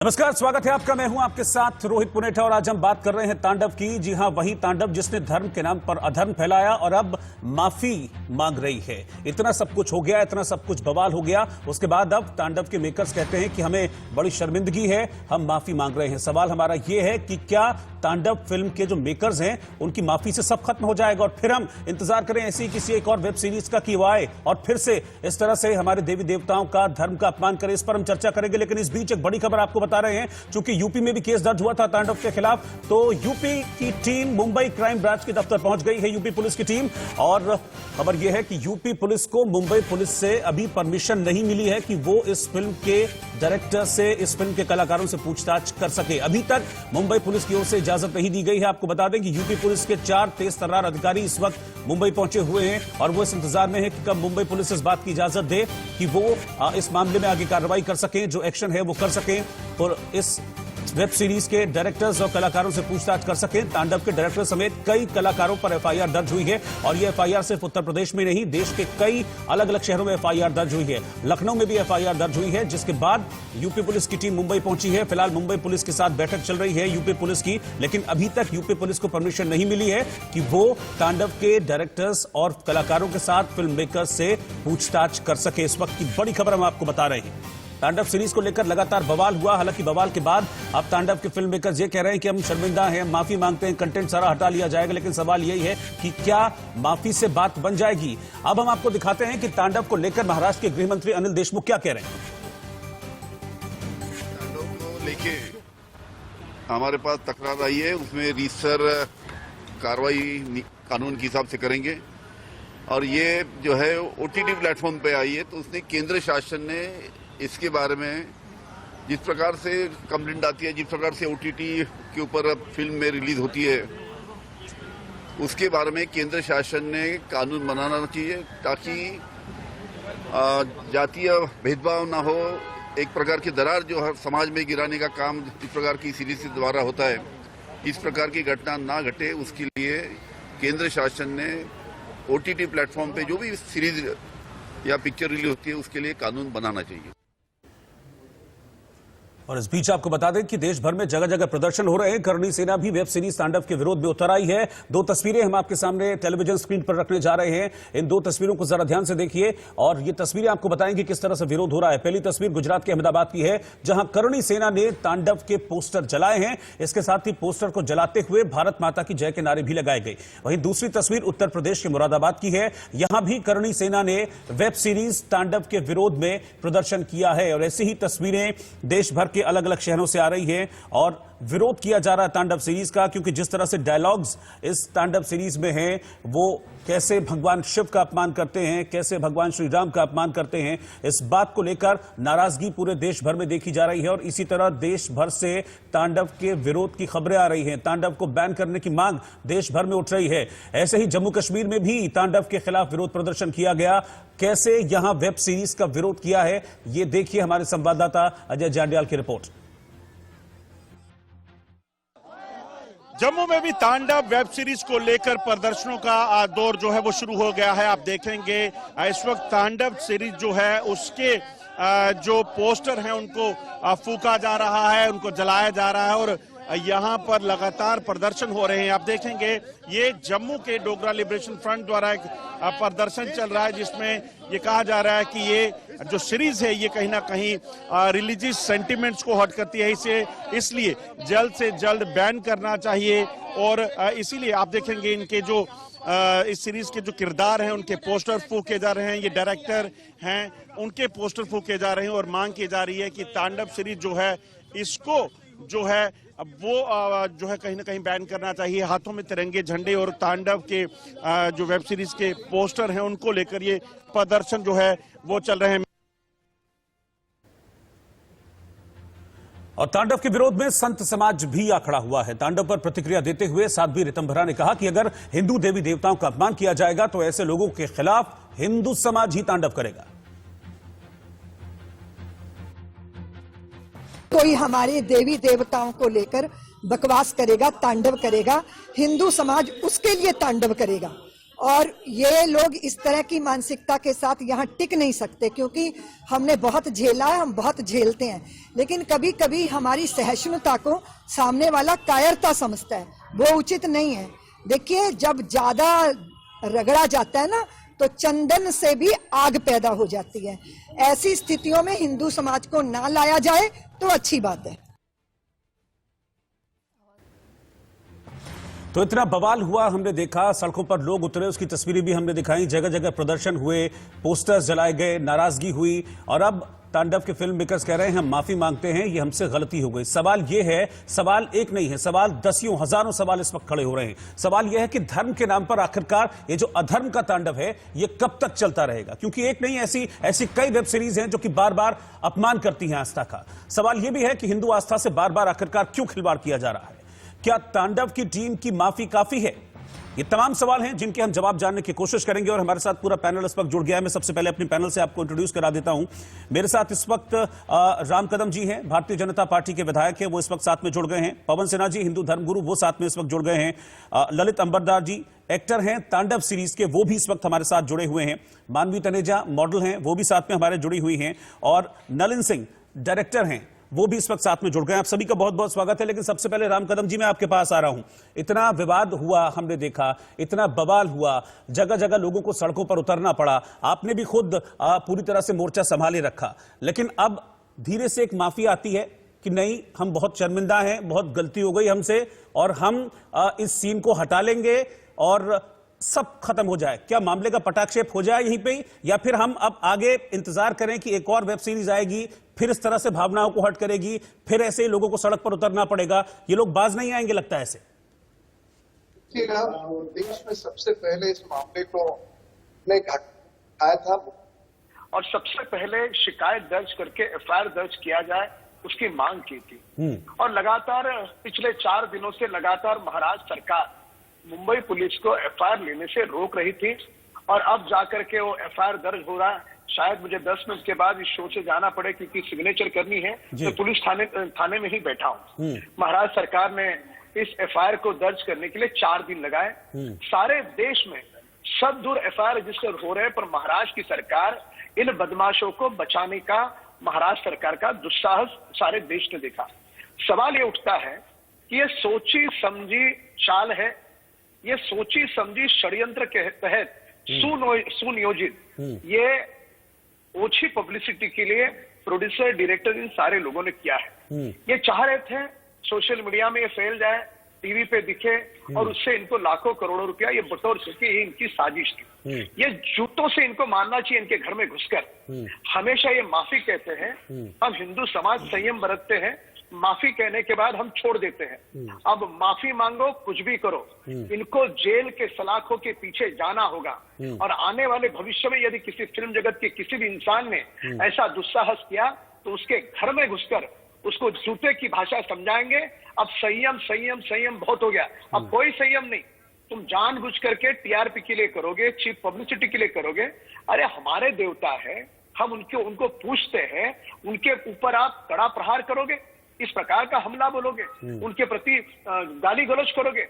नमस्कार, स्वागत है आपका। मैं हूं आपके साथ रोहित पुनेठा और आज हम बात कर रहे हैं तांडव की। जी हां, वही तांडव जिसने धर्म के नाम पर अधर्म फैलाया और अब माफी मांग रही है। इतना सब कुछ हो गया, इतना सब कुछ बवाल हो गया, उसके बाद अब तांडव के मेकर्स कहते हैं कि हमें बड़ी शर्मिंदगी है, हम माफी मांग रहे हैं। सवाल हमारा यह है कि क्या तांडव फिल्म के जो मेकर्स हैं उनकी माफी से सब खत्म हो जाएगा और फिर हम इंतजार करें ऐसी किसी एक और वेब सीरीज का कि वो आए और फिर से इस तरह से हमारे देवी देवताओं का, धर्म का अपमान करे। इस पर हम चर्चा करेंगे, लेकिन इस बीच एक बड़ी खबर आपको बता रहे हैं। चूंकि यूपी में भी केस दर्ज हुआ था तांडव के खिलाफ, तो यूपी की टीम मुंबई क्राइम ब्रांच के दफ्तर पहुंच गई है, यूपी पुलिस की टीम। और खबर यह है कि यूपी पुलिस को मुंबई पुलिस से अभी परमिशन नहीं मिली है कि वो इस फिल्म के डायरेक्टर से, इस फिल्म के कलाकारों से पूछताछ कर सके। अभी तक मुंबई पुलिस की ओर से इजाजत नहीं दी गई है। आपको बता दें कि यूपी पुलिस के 4 तेज तर्रार अधिकारी इस वक्त मुंबई पहुंचे हुए हैं और वो इस इंतजार में है कि कब मुंबई पुलिस इस बात की इजाजत दे कि वो इस मामले में आगे कार्रवाई कर सकें, जो एक्शन है वो कर सकें और इस वेब सीरीज के डायरेक्टर्स और कलाकारों से पूछताछ कर सकें। तांडव के डायरेक्टर समेत कई कलाकारों पर एफआईआर दर्ज हुई है और यह एफआईआर सिर्फ उत्तर प्रदेश में नहीं, देश के कई अलग अलग शहरों में एफआईआर दर्ज हुई है। लखनऊ में भी एफआईआर दर्ज हुई है, जिसके बाद यूपी पुलिस की टीम मुंबई पहुंची है। फिलहाल मुंबई पुलिस के साथ बैठक चल रही है यूपी पुलिस की, लेकिन अभी तक यूपी पुलिस को परमिशन नहीं मिली है कि वो तांडव के डायरेक्टर्स और कलाकारों के साथ फिल्म मेकर्स से पूछताछ कर सके। इस वक्त की बड़ी खबर हम आपको बता रहे हैं। तांडव सीरीज को लेकर लगातार बवाल हुआ, हालांकि बवाल के बाद अब तांडव के फिल्म मेकर्स ये कह रहे हैं कि हम शर्मिंदा हैं, माफी मांगते हैं, कंटेंट सारा हटा लिया जाएगा। लेकिन सवाल यही है कि क्या माफी से बात बन जाएगी। अब हम आपको दिखाते हैं कि तांडव को लेकर महाराष्ट्र के गृह मंत्री अनिल देशमुख क्या कह रहे हैं। तांडव को लेके हमारे पास तकरार आई है, उसमें रीसर कार्रवाई कानून के हिसाब से करेंगे और ये जो है ओटीटी प्लेटफॉर्म पे आई है, तो उसने केंद्र शासन ने इसके बारे में जिस प्रकार से कंप्लेंट आती है, जिस प्रकार से ओटीटी के ऊपर फिल्म में रिलीज होती है, उसके बारे में केंद्र शासन ने कानून बनाना चाहिए ताकि जातीय भेदभाव ना हो। एक प्रकार की दरार जो हर समाज में गिराने का काम इस प्रकार की सीरीज के द्वारा होता है, इस प्रकार की घटना ना घटे, उसके लिए केंद्र शासन ने ओटीटी प्लेटफॉर्म पे जो भी सीरीज या पिक्चर रिलीज होती है उसके लिए कानून बनाना चाहिए। और इस बीच आपको बता दें कि देश भर में जगह जगह प्रदर्शन हो रहे हैं। करणी सेना भी वेब सीरीज तांडव के विरोध में उतर आई है। 2 तस्वीरें हम आपके सामने टेलीविजन स्क्रीन पर रखने जा रहे हैं। इन 2 तस्वीरों को जरा ध्यान से देखिए और ये तस्वीरें आपको बताएंगी किस तरह से विरोध हो रहा है। पहली तस्वीर गुजरात के अहमदाबाद की है, जहां करणी सेना ने तांडव के पोस्टर जलाए हैं। इसके साथ ही पोस्टर को जलाते हुए भारत माता की जय के नारे भी लगाए गए। वहीं दूसरी तस्वीर उत्तर प्रदेश के मुरादाबाद की है। यहां भी करणी सेना ने वेब सीरीज तांडव के विरोध में प्रदर्शन किया है और ऐसी ही तस्वीरें देश भर के अलग अलग शहरों से आ रही है और विरोध किया जा रहा है तांडव सीरीज का, क्योंकि जिस तरह से डायलॉग्स इस तांडव सीरीज में हैं, वो कैसे भगवान शिव का अपमान करते हैं, कैसे भगवान श्री राम का अपमान करते हैं, इस बात को लेकर नाराजगी पूरे देश भर में देखी जा रही है और इसी तरह देश भर से तांडव के विरोध की खबरें आ रही हैं। तांडव को बैन करने की मांग देश भर में उठ रही है। ऐसे ही जम्मू कश्मीर में भी तांडव के खिलाफ विरोध प्रदर्शन किया गया। कैसे यहां वेब सीरीज का विरोध किया है, ये देखिए हमारे संवाददाता अजय जांडियाल की रिपोर्ट। जम्मू में भी तांडव वेब सीरीज को लेकर प्रदर्शनों का दौर जो है वो शुरू हो गया है। आप देखेंगे इस वक्त तांडव सीरीज जो है उसके जो पोस्टर हैं उनको फूका जा रहा है, उनको जलाया जा रहा है और यहाँ पर लगातार प्रदर्शन हो रहे हैं। आप देखेंगे ये जम्मू के डोगरा लिबरेशन फ्रंट द्वारा एक प्रदर्शन चल रहा है, जिसमें ये कहा जा रहा है कि ये जो सीरीज है ये कहीं ना कहीं रिलीजियस सेंटिमेंट्स को हर्ट करती है, इसे इसलिए जल्द से जल्द बैन करना चाहिए। और इसीलिए आप देखेंगे इनके जो इस सीरीज के जो किरदार हैं उनके पोस्टर फूके जा रहे हैं, ये डायरेक्टर हैं उनके पोस्टर फूके जा रहे हैं और मांग की जा रही है कि तांडव सीरीज जो है इसको जो है वो जो है कहीं ना कहीं बैन करना चाहिए। हाथों में तिरंगे झंडे और तांडव के जो वेब सीरीज के पोस्टर हैं उनको लेकर ये प्रदर्शन जो है वो चल रहे हैं। और तांडव के विरोध में संत समाज भी आखड़ा हुआ है। तांडव पर प्रतिक्रिया देते हुए साध्वी ऋतंभरा ने कहा कि अगर हिंदू देवी देवताओं का अपमान किया जाएगा तो ऐसे लोगों के खिलाफ हिंदू समाज ही तांडव करेगा। कोई हमारे देवी देवताओं को लेकर बकवास करेगा, तांडव करेगा, हिंदू समाज उसके लिए तांडव करेगा और ये लोग इस तरह की मानसिकता के साथ यहाँ टिक नहीं सकते, क्योंकि हमने बहुत झेला है, हम बहुत झेलते हैं, लेकिन कभी कभी हमारी सहिष्णुता को सामने वाला कायरता समझता है, वो उचित नहीं है। देखिए, जब ज्यादा रगड़ा जाता है ना, तो चंदन से भी आग पैदा हो जाती है। ऐसी स्थितियों में हिंदू समाज को ना लाया जाए तो अच्छी बात है। तो इतना बवाल हुआ, हमने देखा, सड़कों पर लोग उतरे, उसकी तस्वीरें भी हमने दिखाई, जगह जगह प्रदर्शन हुए, पोस्टर्स जलाए गए, नाराजगी हुई, और अब तांडव के फिल्म मेकर्स कह रहे हैं हम माफी मांगते हैं, ये हमसे गलती हो गई। सवाल ये है, सवाल एक नहीं है, सवाल दसियों हजारों सवाल इस वक्त खड़े हो रहे हैं। सवाल यह है कि धर्म के नाम पर आखिरकार ये जो अधर्म का तांडव है, ये कब तक चलता रहेगा? क्योंकि एक नहीं, ऐसी कई वेब सीरीज हैं जो कि बार बार अपमान करती हैं आस्था का। सवाल यह भी है कि हिंदू आस्था से बार बार आखिरकार क्यों खिलवाड़ किया जा रहा है? क्या तांडव की टीम की माफी काफी है? ये तमाम सवाल हैं जिनके हम जवाब जानने की कोशिश करेंगे, और हमारे साथ पूरा पैनल इस वक्त जुड़ गया है। मैं सबसे पहले अपने पैनल से आपको इंट्रोड्यूस करा देता हूं। मेरे साथ इस वक्त राम कदम जी हैं, भारतीय जनता पार्टी के विधायक हैं, वो इस वक्त साथ में जुड़ गए हैं। पवन सिन्हा जी, हिंदू धर्मगुरु, वो साथ में इस वक्त जुड़ गए हैं। ललित अंबरदार जी, एक्टर हैं तांडव सीरीज के, वो भी इस वक्त हमारे साथ जुड़े हुए हैं। मानवी तनेजा मॉडल हैं, वो भी साथ में हमारे जुड़ी हुई हैं। और नलिन सिंह डायरेक्टर हैं, वो भी इस वक्त साथ में जुड़ गए। आप सभी का बहुत बहुत स्वागत है। लेकिन सबसे पहले राम कदम जी, मैं आपके पास आ रहा हूं। इतना विवाद हुआ, हमने देखा, इतना बवाल हुआ, जगह जगह लोगों को सड़कों पर उतरना पड़ा, आपने भी खुद पूरी तरह से मोर्चा संभाले रखा, लेकिन अब धीरे से एक माफी आती है कि नहीं, हम बहुत शर्मिंदा हैं, बहुत गलती हो गई हमसे, और हम इस सीन को हटा लेंगे और सब खत्म हो जाए। क्या मामले का पटाक्षेप हो जाए यहीं पे ही, या फिर हम अब आगे इंतजार करें कि एक और वेब सीरीज आएगी, फिर इस तरह से भावनाओं को हट करेगी, फिर ऐसे ही लोगों को सड़क पर उतरना पड़ेगा? ये लोग बाज नहीं आएंगे लगता है ऐसे। देश में सबसे पहले इस मामले को उठाया था और सबसे पहले शिकायत दर्ज करके एफआईआर दर्ज किया जाए, उसकी मांग की थी। और लगातार पिछले 4 दिनों से लगातार महाराष्ट्र सरकार मुंबई पुलिस को एफआईआर लेने से रोक रही थी, और अब जाकर के वो एफआईआर दर्ज हो रहा है। शायद मुझे 10 मिनट के बाद इस शो से जाना पड़े, क्योंकि सिग्नेचर करनी है, तो पुलिस थाने में ही बैठा हूँ। महाराष्ट्र सरकार ने इस एफआईआर को दर्ज करने के लिए 4 दिन लगाए। सारे देश में सब दूर एफआईआर रजिस्टर हो रहे हैं, पर महाराष्ट्र की सरकार इन बदमाशों को बचाने का महाराष्ट्र सरकार का दुस्साहस सारे देश ने देखा। सवाल ये उठता है कि ये सोची समझी चाल है, ये सोची समझी षड्यंत्र के तहत सुनियोजित, ये ओछी पब्लिसिटी के लिए प्रोड्यूसर, डायरेक्टर, इन सारे लोगों ने किया है। ये चाह रहे थे सोशल मीडिया में ये फैल जाए, टीवी पे दिखे, और उससे इनको लाखों करोड़ों रुपया ये बटोर सके, ये इनकी साजिश थी। ये जूतों से इनको मारना चाहिए, इनके घर में घुसकर। हमेशा ये माफी कहते हैं, हम हिंदू समाज संयम बरतते हैं, माफी कहने के बाद हम छोड़ देते हैं। अब माफी मांगो, कुछ भी करो, इनको जेल के सलाखों के पीछे जाना होगा। और आने वाले भविष्य में यदि किसी फिल्म जगत के किसी भी इंसान ने ऐसा दुस्साहस किया, तो उसके घर में घुसकर उसको जूते की भाषा समझाएंगे। अब संयम संयम संयम बहुत हो गया, अब कोई संयम नहीं। तुम जानबूझ करके टीआरपी के लिए करोगे, चीप पब्लिसिटी के लिए करोगे। अरे हमारे देवता है, हम उनको पूछते हैं, उनके ऊपर आप कड़ा प्रहार करोगे, इस प्रकार का हमला बोलोगे, उनके प्रति गाली गलौज करोगे,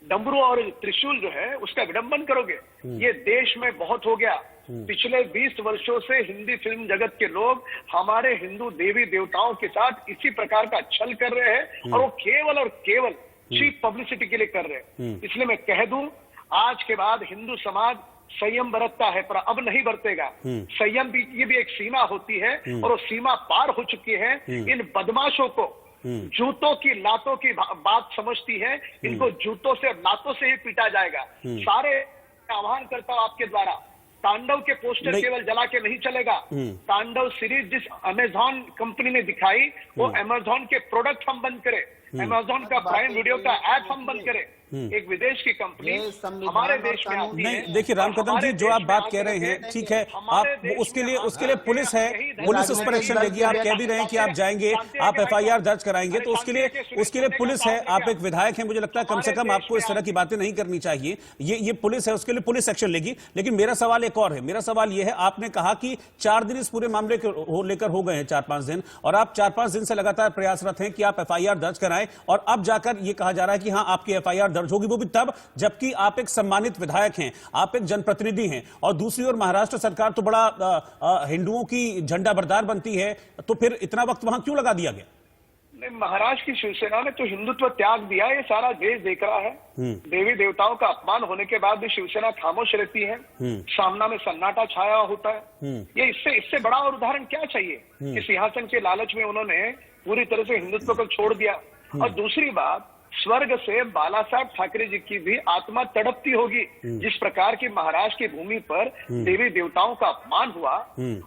डमरू और त्रिशूल जो है उसका विडंबन करोगे। ये देश में बहुत हो गया। पिछले 20 वर्षों से हिंदी फिल्म जगत के लोग हमारे हिंदू देवी देवताओं के साथ इसी प्रकार का छल कर रहे हैं, और वो केवल और केवल चीप पब्लिसिटी के लिए कर रहे हैं। इसलिए मैं कह दूं, आज के बाद हिंदू समाज संयम बरतता है, पर अब नहीं बरतेगा। संयम भी, ये भी एक सीमा होती है, और वो सीमा पार हो चुकी है। इन बदमाशों को जूतों की लातों की बात समझती है, इनको जूतों से लातों से ही पीटा जाएगा। सारे आह्वान करता हूं आपके द्वारा, तांडव के पोस्टर केवल जला के नहीं चलेगा। तांडव सीरीज जिस अमेजॉन कंपनी ने दिखाई, वो अमेजॉन के प्रोडक्ट हम बंद करें, अमेजॉन का प्राइम वीडियो का ऐप हम बंद करें। एक विदेश की कंपनी हमारे देश में आती है। नहीं, देखिए राम कदम जी, जो आप बात कह रहे हैं ठीक है, आप उसके लिए पुलिस है, पुलिस उस पर एक्शन लेगी। आप कह भी रहे हैं कि आप जाएंगे, आप एफआईआर दर्ज कराएंगे, तो उसके लिए पुलिस है। आप एक विधायक हैं, मुझे लगता है कम से कम आपको इस तरह की बातें नहीं करनी चाहिए। ये पुलिस है, उसके लिए पुलिस एक्शन लेगी। लेकिन मेरा सवाल एक और है। मेरा सवाल यह है, आपने कहा कि 4 दिन इस पूरे मामले को लेकर हो गए हैं, 4-5 दिन, और आप 4-5 दिन से लगातार प्रयासरत हैं कि आप एफआईआर दर्ज कराएं, और अब जाकर यह कहा जा रहा है कि हाँ, आपकी एफआईआर दर्ज होगी, वो भी तब जबकि आप एक सम्मानित विधायक हैं, आप एक जनप्रतिनिधि हैं, और दूसरी ओर महाराष्ट्र सरकार तो बड़ा हिंदुओं की झंडा बरदार बनती है, तो फिर इतना वक्त वहां क्यों लगा दिया गया? नहीं, महाराष्ट्र की शिवसेना ने तो हिंदुत्व त्याग दिया, ये सारा देश देख रहा है। देवी देवताओं का अपमान होने के बाद भी शिवसेना खामोश रहती है, सामना में सन्नाटा छाया होता है। ये इससे बड़ा और उदाहरण क्या चाहिए कि सिंहासन के लालच में उन्होंने पूरी तरह से हिंदुत्व को छोड़ दिया। और दूसरी बात, स्वर्ग से बाला साहब ठाकरे जी की भी आत्मा तड़पती होगी, जिस प्रकार की महाराष्ट्र की भूमि पर देवी देवताओं का अपमान हुआ,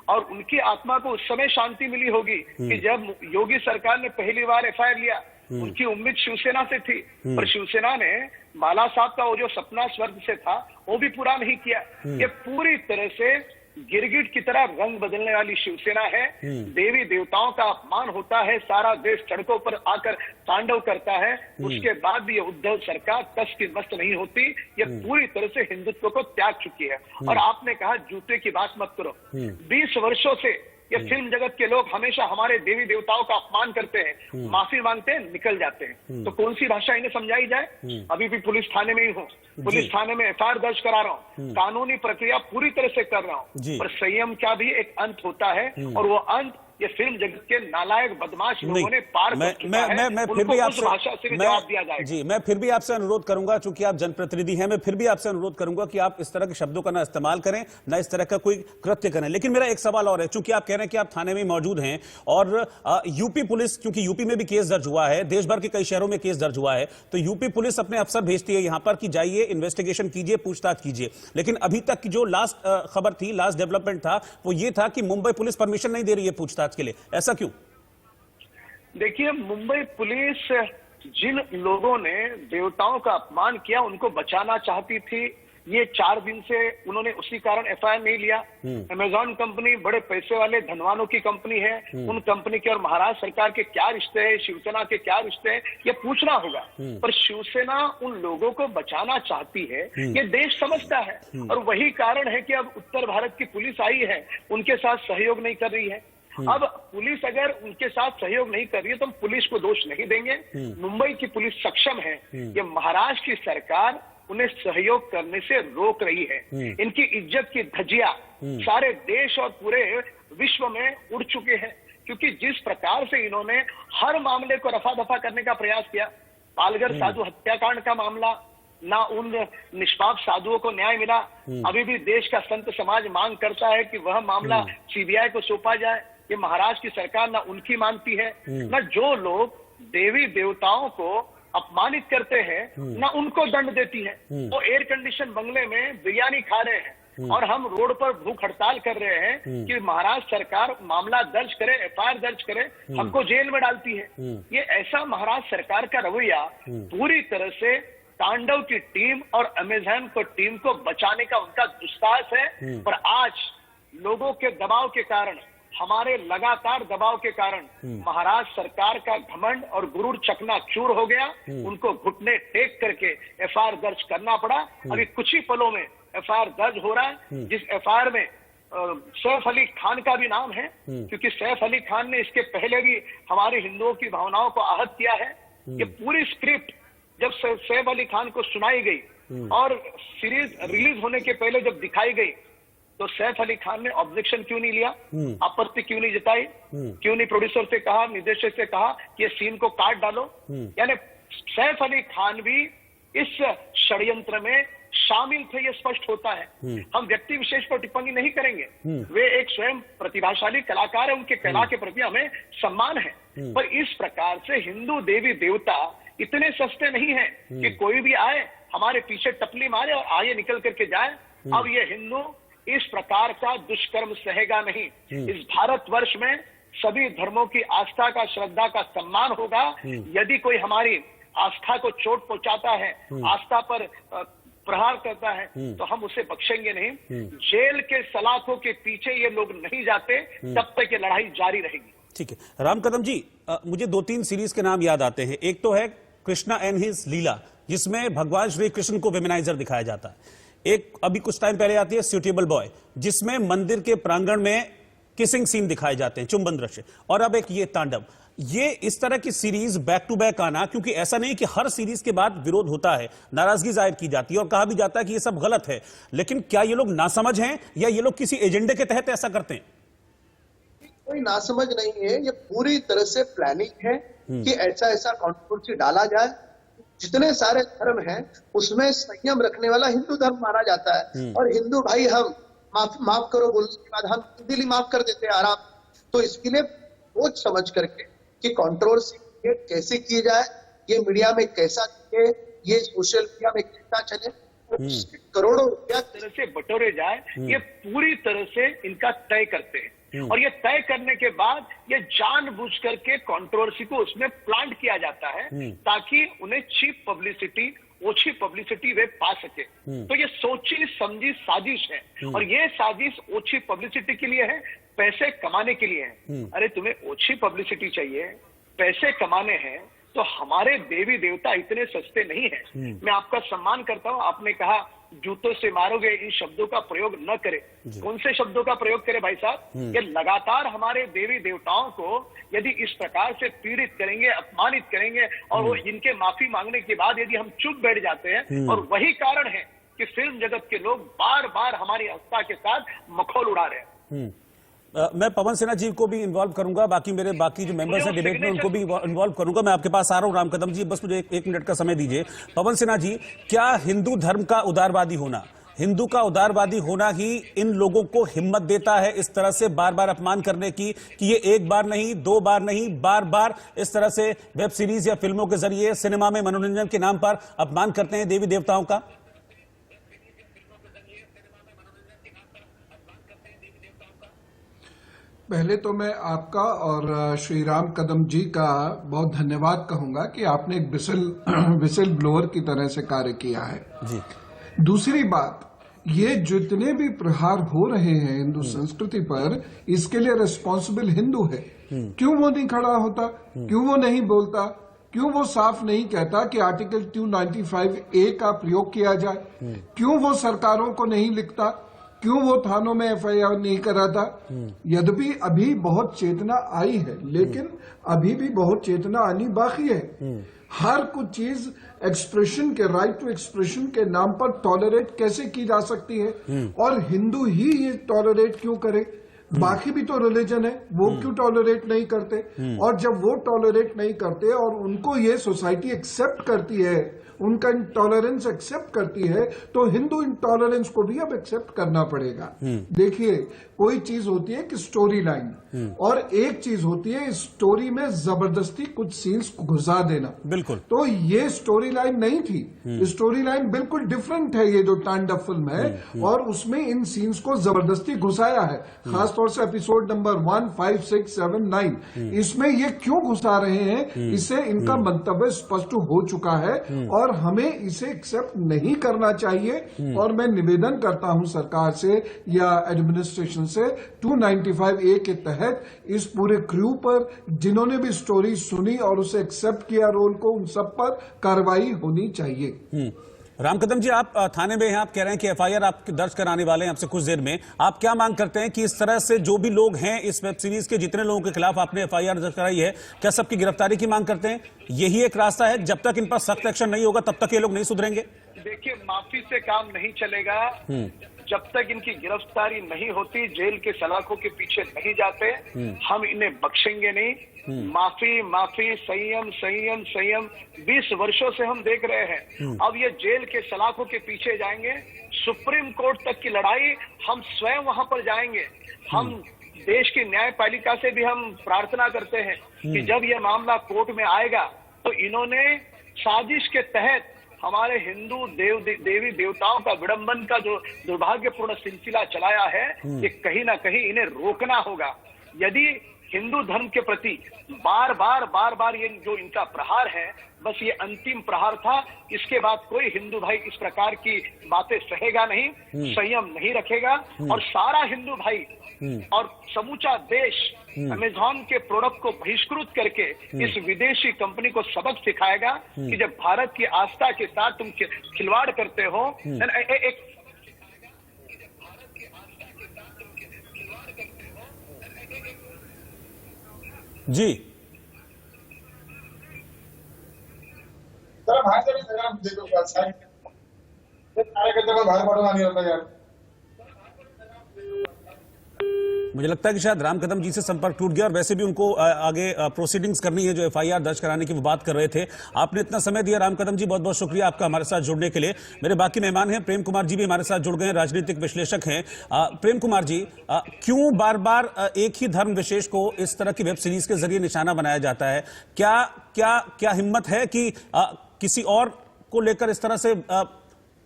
और उनकी आत्मा को उस समय शांति मिली होगी कि जब योगी सरकार ने पहली बार एफआईआर लिया। उनकी उम्मीद शिवसेना से थी, पर शिवसेना ने बाला साहब का वो जो सपना स्वर्ग से था वो भी पूरा नहीं किया। ये पूरी तरह से गिरगिट की तरह रंग बदलने वाली शिवसेना है। देवी देवताओं का अपमान होता है, सारा देश सड़कों पर आकर तांडव करता है, उसके बाद भी ये उद्धव सरकार तस की मस्त नहीं होती। ये पूरी तरह से हिंदुत्व को त्याग चुकी है। और आपने कहा जूते की बात मत करो, 20 वर्षों से ये फिल्म जगत के लोग हमेशा हमारे देवी देवताओं का अपमान करते हैं, माफी मांगते हैं, निकल जाते हैं। तो कौन सी भाषा इन्हें समझाई जाए? अभी भी पुलिस थाने में ही हूँ, पुलिस थाने में एफआईआर दर्ज करा रहा हूँ, कानूनी प्रक्रिया पूरी तरह से कर रहा हूँ, पर संयम का भी एक अंत होता है, और वो अंत ये फिल्म जगत के नालायक बदमाश लोगों ने पार कर चुका है। मैं फिर भी आपसे भाषा से भी जवाब दिया जाएगा। जी, मैं फिर भी आपसे अनुरोध करूंगा, चूंकि आप जनप्रतिनिधि हैं, मैं फिर भी आपसे अनुरोध करूंगा कि आप इस तरह के शब्दों का ना इस्तेमाल करें, ना इस तरह का कोई कृत्य करें। लेकिन मेरा एक सवाल और है, चूंकि आप कह रहे हैं कि आप थाने में मौजूद हैं, और यूपी पुलिस, क्योंकि यूपी में भी केस दर्ज हुआ है, देश भर के कई शहरों में केस दर्ज हुआ है, तो यूपी पुलिस अपने अफसर भेजती है यहां पर कि जाइए इन्वेस्टिगेशन कीजिए, पूछताछ कीजिए। लेकिन अभी तक की जो लास्ट खबर थी, लास्ट डेवलपमेंट था, वो ये था कि मुंबई पुलिस परमिशन नहीं दे रही है पूछताछ के लिए। ऐसा क्यों? देखिए, मुंबई पुलिस जिन लोगों ने देवताओं का अपमान किया उनको बचाना चाहती थी। ये 4 दिन से उन्होंने उसी कारण एफआईआर नहीं लिया। अमेजॉन कंपनी बड़े पैसे वाले धनवानों की कंपनी है, उन कंपनी के और महाराष्ट्र सरकार के क्या रिश्ते हैं, शिवसेना के क्या रिश्ते हैं, ये पूछना होगा। पर शिवसेना उन लोगों को बचाना चाहती है, ये देश समझता है, और वही कारण है कि अब उत्तर भारत की पुलिस आई है, उनके साथ सहयोग नहीं कर रही है। अब पुलिस अगर उनके साथ सहयोग नहीं कर रही है तो हम पुलिस को दोष नहीं देंगे। मुंबई की पुलिस सक्षम है, ये महाराष्ट्र की सरकार उन्हें सहयोग करने से रोक रही है। इनकी इज्जत की धज्जियां सारे देश और पूरे विश्व में उड़ चुके हैं, क्योंकि जिस प्रकार से इन्होंने हर मामले को रफा दफा करने का प्रयास किया। पालघर साधु हत्याकांड का मामला, ना उन निष्पाप साधुओं को न्याय मिला। अभी भी देश का संत समाज मांग करता है कि वह मामला सीबीआई को सौंपा जाए। ये महाराष्ट्र की सरकार ना उनकी मानती है, ना जो लोग देवी देवताओं को अपमानित करते हैं ना उनको दंड देती है। वो एयर कंडीशन बंगले में बिरयानी खा रहे हैं और हम रोड पर भूख हड़ताल कर रहे हैं कि महाराष्ट्र सरकार मामला दर्ज करे, एफआईआर दर्ज करे, हमको जेल में डालती है। ये ऐसा महाराष्ट्र सरकार का रवैया पूरी तरह से तांडव की टीम और अमेजन को टीम को बचाने का उनका दुस्साहस है। पर आज लोगों के दबाव के कारण, हमारे लगातार दबाव के कारण महाराष्ट्र सरकार का घमंड और गुरूर चकनाचूर हो गया। उनको घुटने टेक करके एफआईआर दर्ज करना पड़ा। अभी कुछ ही पलों में एफआईआर दर्ज हो रहा है, जिस एफआईआर में सैफ अली खान का भी नाम है, क्योंकि सैफ अली खान ने इसके पहले भी हमारे हिंदुओं की भावनाओं को आहत किया है। ये पूरी स्क्रिप्ट जब सैफ अली खान को सुनाई गई और सीरीज रिलीज होने के पहले जब दिखाई गई, तो सैफ अली खान ने ऑब्जेक्शन क्यों नहीं लिया, आपत्ति क्यों नहीं जताई, क्यों नहीं प्रोड्यूसर से कहा, निर्देशक से कहा कि ये सीन को काट डालो। यानी सैफ अली खान भी इस षड्यंत्र में शामिल थे, ये स्पष्ट होता है। हम व्यक्ति विशेष पर टिप्पणी नहीं करेंगे, वे एक स्वयं प्रतिभाशाली कलाकार है, उनके कला के प्रति हमें सम्मान है। पर इस प्रकार से हिंदू देवी देवता इतने सस्ते नहीं है कि कोई भी आए हमारे पीछे टपली मारे और आगे निकल करके जाए। अब ये हिंदू इस प्रकार का दुष्कर्म सहेगा नहीं। इस भारतवर्ष में सभी धर्मों की आस्था का, श्रद्धा का सम्मान होगा। यदि कोई हमारी आस्था को चोट पहुंचाता है, आस्था पर प्रहार करता है, तो हम उसे बख्शेंगे नहीं। जेल के सलाखों के पीछे ये लोग नहीं जाते, तब तक ये लड़ाई जारी रहेगी। ठीक है राम कदम जी, मुझे 2-3 सीरीज के नाम याद आते हैं। एक तो है कृष्णा एंड हिज लीला, जिसमें भगवान श्री कृष्ण को वेमेनाइजर दिखाया जाता है। एक अभी कुछ टाइम पहले आती है सुटेबल बॉय, जिसमें मंदिर के प्रांगण में किसिंग सीन दिखाए जाते हैं, चुंबन दृश्य। और अब एक ये तांडव। ये इस तरह की सीरीज बैक टू बैक आना, क्योंकि ऐसा नहीं कि हर सीरीज के बाद विरोध होता है, नाराजगी जाहिर की जाती है और कहा भी जाता है कि ये सब गलत है, लेकिन क्या ये लोग नासमझ हैं या ये लोग किसी एजेंडे के तहत ऐसा करते हैं? कोई नासमझ नहीं है, ये पूरी तरह से प्लानिंग है कि ऐसा ऐसा कंट्रोवर्सी डाला जाए। जितने सारे धर्म हैं उसमें संयम रखने वाला हिंदू धर्म माना जाता है, और हिंदू भाई हम माफ करो बोलने के बाद हम दिली माफ कर देते हैं आराम। तो इसके लिए सोच समझ करके कि कंट्रोवर्सी कैसे की जाए, ये मीडिया में कैसा चले, ये सोशल मीडिया में कैसा चले, करोड़ों रुपया तरह से बटोरे जाए, ये पूरी तरह से इनका तय करते हैं। और ये तय करने के बाद ये जानबूझ करके कंट्रोवर्सी को उसमें प्लांट किया जाता है ताकि उन्हें चीप पब्लिसिटी, ओछी पब्लिसिटी वे पा सके। तो ये सोची समझी साजिश है, और ये साजिश ओछी पब्लिसिटी के लिए है, पैसे कमाने के लिए है। अरे तुम्हें ओछी पब्लिसिटी चाहिए, पैसे कमाने हैं, तो हमारे देवी देवता इतने सस्ते नहीं हैं। मैं आपका सम्मान करता हूं, आपने कहा जूतों से मारोगे, इन शब्दों का प्रयोग न करे। कौन से शब्दों का प्रयोग करे भाई साहब? ये लगातार हमारे देवी देवताओं को यदि इस प्रकार से पीड़ित करेंगे, अपमानित करेंगे, और वो इनके माफी मांगने के बाद यदि हम चुप बैठ जाते हैं, और वही कारण है कि फिल्म जगत के लोग बार बार हमारी आस्था के साथ मखौल उड़ा रहे हैं। मैं पवन सिन्हा जी को भी इन्वॉल्व करूंगा, बाकी जो मेंबर्स हैं डिबेट में उनको भी इन्वॉल्व करूंगा। मैं आपके पास आ रहा हूं राम कदम जी, बस मुझे एक मिनट का समय दीजिए। पवन सिन्हा जी, क्या हिंदू धर्म का उदारवादी होना, हिंदू का उदारवादी होना ही इन लोगों को हिम्मत देता है इस तरह से बार बार अपमान करने की, कि ये एक बार नहीं, दो बार नहीं, बार बार इस तरह से वेब सीरीज या फिल्मों के जरिए सिनेमा में मनोरंजन के नाम पर अपमान करते हैं देवी देवताओं का? पहले तो मैं आपका और श्री राम कदम जी का बहुत धन्यवाद कहूंगा कि आपने एक विसल ब्लोअर की तरह से कार्य किया है जी। दूसरी बात, ये जितने भी प्रहार हो रहे हैं हिंदू संस्कृति पर, इसके लिए रिस्पॉन्सिबल हिंदू है। क्यों वो नहीं खड़ा होता, क्यों वो नहीं बोलता, क्यों वो साफ नहीं कहता कि आर्टिकल 295A का प्रयोग किया जाए, क्यों वो सरकारों को नहीं लिखता, क्यों वो थानों में FIR नहीं करा था? यद्यपि अभी बहुत चेतना आई है, लेकिन अभी भी बहुत चेतना आनी बाकी है। हर कुछ चीज एक्सप्रेशन के, राइट टू एक्सप्रेशन के नाम पर टॉलरेट कैसे की जा सकती है, और हिंदू ही ये टॉलरेट क्यों करे? बाकी भी तो रिलीजन है, वो क्यों टॉलरेट नहीं करते? और जब वो टॉलरेट नहीं करते और उनको ये सोसाइटी एक्सेप्ट करती है, उनका इंटॉलरेंस एक्सेप्ट करती है, तो हिंदू इंटॉलरेंस को भी अब एक्सेप्ट करना पड़ेगा। देखिए, कोई चीज होती है कि स्टोरी लाइन, और एक चीज होती है स्टोरी में जबरदस्ती कुछ सीन्स को घुसा देना। बिल्कुल। तो ये स्टोरी लाइन नहीं थी, स्टोरी लाइन बिल्कुल डिफरेंट है। ये जो तांडव फिल्म है, और उसमें इन सीन्स को जबरदस्ती घुसाया है, खासतौर से एपिसोड नंबर 1, 5, 6, 7, 9। इसमें ये क्यों घुसा रहे हैं, इससे इनका मंतव्य स्पष्ट हो चुका है, और हमें इसे एक्सेप्ट नहीं करना चाहिए। और मैं निवेदन करता हूं सरकार से या एडमिनिस्ट्रेशन से, 295A के तहत इस पूरे क्रू पर जिन्होंने भी स्टोरी सुनी और उसे एक्सेप्ट किया रोल को, उन सब पर कार्रवाई होनी चाहिए। राम कदम जी, आप थाने में हैं, आप कह रहे हैं कि FIR आप दर्ज कराने वाले हैं आपसे कुछ देर में। आप क्या मांग करते हैं कि इस तरह से जो भी लोग हैं इस वेब सीरीज के, जितने लोगों के खिलाफ आपने FIR दर्ज कराई है, क्या सबकी गिरफ्तारी की मांग करते हैं? यही एक रास्ता है, जब तक इन पर सख्त एक्शन नहीं होगा तब तक ये लोग नहीं सुधरेंगे? देखिए, माफी से काम नहीं चलेगा। जब तक इनकी गिरफ्तारी नहीं होती, जेल के सलाखों के पीछे नहीं जाते, हम इन्हें बख्शेंगे नहीं। माफी माफी, संयम संयम संयम, 20 वर्षों से हम देख रहे हैं। अब ये जेल के सलाखों के पीछे जाएंगे, सुप्रीम कोर्ट तक की लड़ाई हम स्वयं वहां पर जाएंगे। हम देश की न्यायपालिका से भी हम प्रार्थना करते हैं कि जब यह मामला कोर्ट में आएगा, तो इन्होंने साजिश के तहत हमारे हिंदू देवी देवताओं का विडंबन का जो दुर्भाग्यपूर्ण सिलसिला चलाया है, ये कहीं ना कहीं इन्हें रोकना होगा। यदि हिंदू धर्म के प्रति बार बार ये जो इनका प्रहार है, बस ये अंतिम प्रहार था, इसके बाद कोई हिंदू भाई इस प्रकार की बातें सहेगा नहीं, संयम नहीं रखेगा, और सारा हिंदू भाई और समूचा देश अमेज़न के प्रोडक्ट को बहिष्कृत करके इस विदेशी कंपनी को सबक सिखाएगा कि जब भारत की आस्था के साथ तुम खिलवाड़ करते हो, जी मुझे लगता है कि शायद राम कदम जी से संपर्क टूट गया और वैसे भी उनको आगे प्रोसीडिंग्स करनी है, जो एफआईआर दर्ज कराने की वो बात कर रहे थे। आपने इतना समय दिया राम कदम जी, बहुत बहुत शुक्रिया आपका हमारे साथ जुड़ने के लिए। मेरे बाकी मेहमान हैं, प्रेम कुमार जी भी हमारे साथ जुड़ गए हैं, राजनीतिक विश्लेषक हैं। प्रेम कुमार जी, क्यों बार बार एक ही धर्म विशेष को इस तरह की वेब सीरीज के जरिए निशाना बनाया जाता है? क्या क्या क्या हिम्मत है कि किसी और को लेकर इस तरह से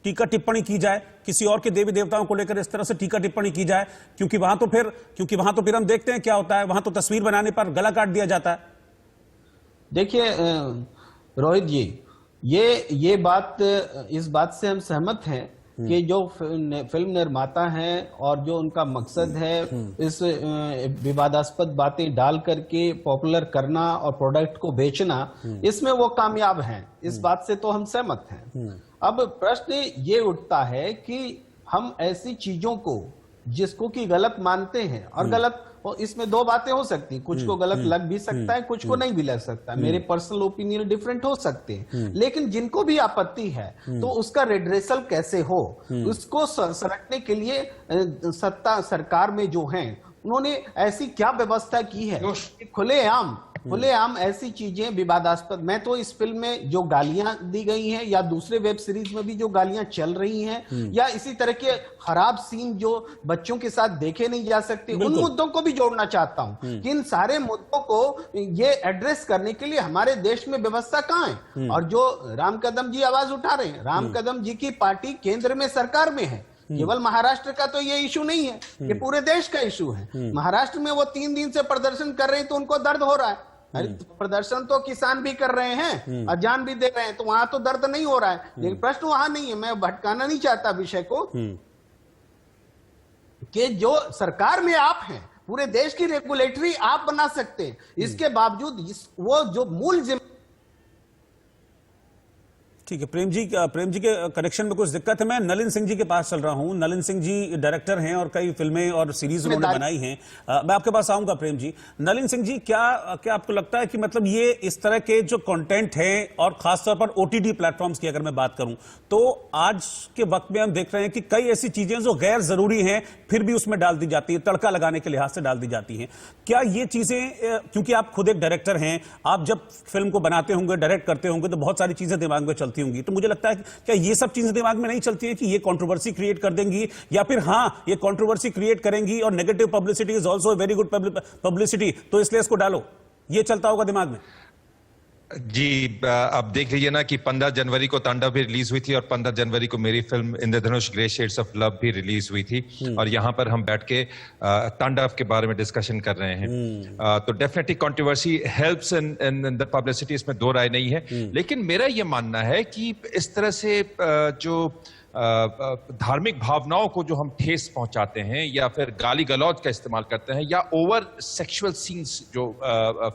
टीका टिप्पणी की जाए, किसी और के देवी देवताओं को लेकर इस तरह से टीका टिप्पणी की जाए? क्योंकि वहां तो फिर हम देखते हैं क्या होता है, वहां तो तस्वीर बनाने पर गला काट दिया जाता है। देखिए रोहित जी, ये बात, इस बात से हम सहमत हैं कि जो फिल्म निर्माता हैं और जो उनका मकसद है इस विवादास्पद बातें डाल करके पॉपुलर करना और प्रोडक्ट को बेचना, इसमें वो कामयाब हैं, इस बात से तो हम सहमत हैं। अब प्रश्न ये उठता है कि हम ऐसी चीजों को जिसको कि गलत मानते हैं, और गलत, इसमें दो बातें हो सकती, कुछ को गलत लग भी सकता है, कुछ को नहीं भी लग सकता है, मेरे पर्सनल ओपिनियन डिफरेंट हो सकते हैं, लेकिन जिनको भी आपत्ति है तो उसका रेड्रेसल कैसे हो, उसको सरकने के लिए सत्ता सरकार में जो हैं उन्होंने ऐसी क्या व्यवस्था की है कि खुलेआम ऐसी चीजें विवादास्पद, मैं तो इस फिल्म में जो गालियां दी गई हैं या दूसरे वेब सीरीज में भी जो गालियां चल रही हैं या इसी तरह के खराब सीन जो बच्चों के साथ देखे नहीं जा सकते, उन मुद्दों को भी जोड़ना चाहता हूं कि इन सारे मुद्दों को ये एड्रेस करने के लिए हमारे देश में व्यवस्था कहां है। और जो राम कदम जी आवाज उठा रहे हैं, राम कदम जी की पार्टी केंद्र में सरकार में है, केवल महाराष्ट्र का तो ये इशू नहीं है, ये पूरे देश का इशू है। महाराष्ट्र में वो 3 दिन से प्रदर्शन कर रहे हैं तो उनको दर्द हो रहा है, अरे प्रदर्शन तो किसान भी कर रहे हैं, अजान भी दे रहे हैं, तो वहां तो दर्द नहीं हो रहा है, लेकिन प्रश्न वहां नहीं है। मैं भटकाना नहीं चाहता विषय को, कि जो सरकार में आप हैं, पूरे देश की रेगुलेटरी आप बना सकते हैं, इसके बावजूद वो जो मूल ठीक है, प्रेम जी के कनेक्शन में कुछ दिक्कत है। मैं नलिन सिंह जी के पास चल रहा हूं। नलिन सिंह जी डायरेक्टर हैं और कई फिल्में और सीरीज उन्होंने बनाई हैं। मैं आपके पास आऊंगा प्रेम जी। नलिन सिंह जी, क्या आपको लगता है कि मतलब ये इस तरह के जो कंटेंट है और खासतौर पर ओटीटी प्लेटफॉर्म्स की अगर मैं बात करूं तो आज के वक्त में हम देख रहे हैं कि कई ऐसी चीजें जो गैर जरूरी हैं फिर भी उसमें डाल दी जाती है, तड़का लगाने के लिहाज से डाल दी जाती हैं। क्या ये चीजें, क्योंकि आप खुद एक डायरेक्टर हैं, आप जब फिल्म को बनाते होंगे, डायरेक्ट करते होंगे तो बहुत सारी चीजें दिमाग में चलती होंगी, तो मुझे लगता है क्या ये सब चीजें दिमाग में नहीं चलती है कि ये कंट्रोवर्सी क्रिएट कर देंगी, या फिर हाँ ये कंट्रोवर्सी क्रिएट करेंगी और negative publicity is also very good publicity, तो इसलिए इसको डालो, ये चलता होगा दिमाग में? जी, आप देख लीजिए ना कि 15 जनवरी को तांडव भी रिलीज हुई थी और 15 जनवरी को मेरी film Indradhanush grey shades of love भी रिलीज हुई थी, और यहाँ पर हम बैठ के तांडव के बारे में डिस्कशन कर रहे हैं। तो definitely controversy helps in the publicity, इसमें दो राय नहीं है। लेकिन मेरा ये मानना है कि इस तरह से जो धार्मिक भावनाओं को जो हम ठेस पहुंचाते हैं या फिर गाली गलौज का इस्तेमाल करते हैं या ओवर सेक्सुअल सीन्स जो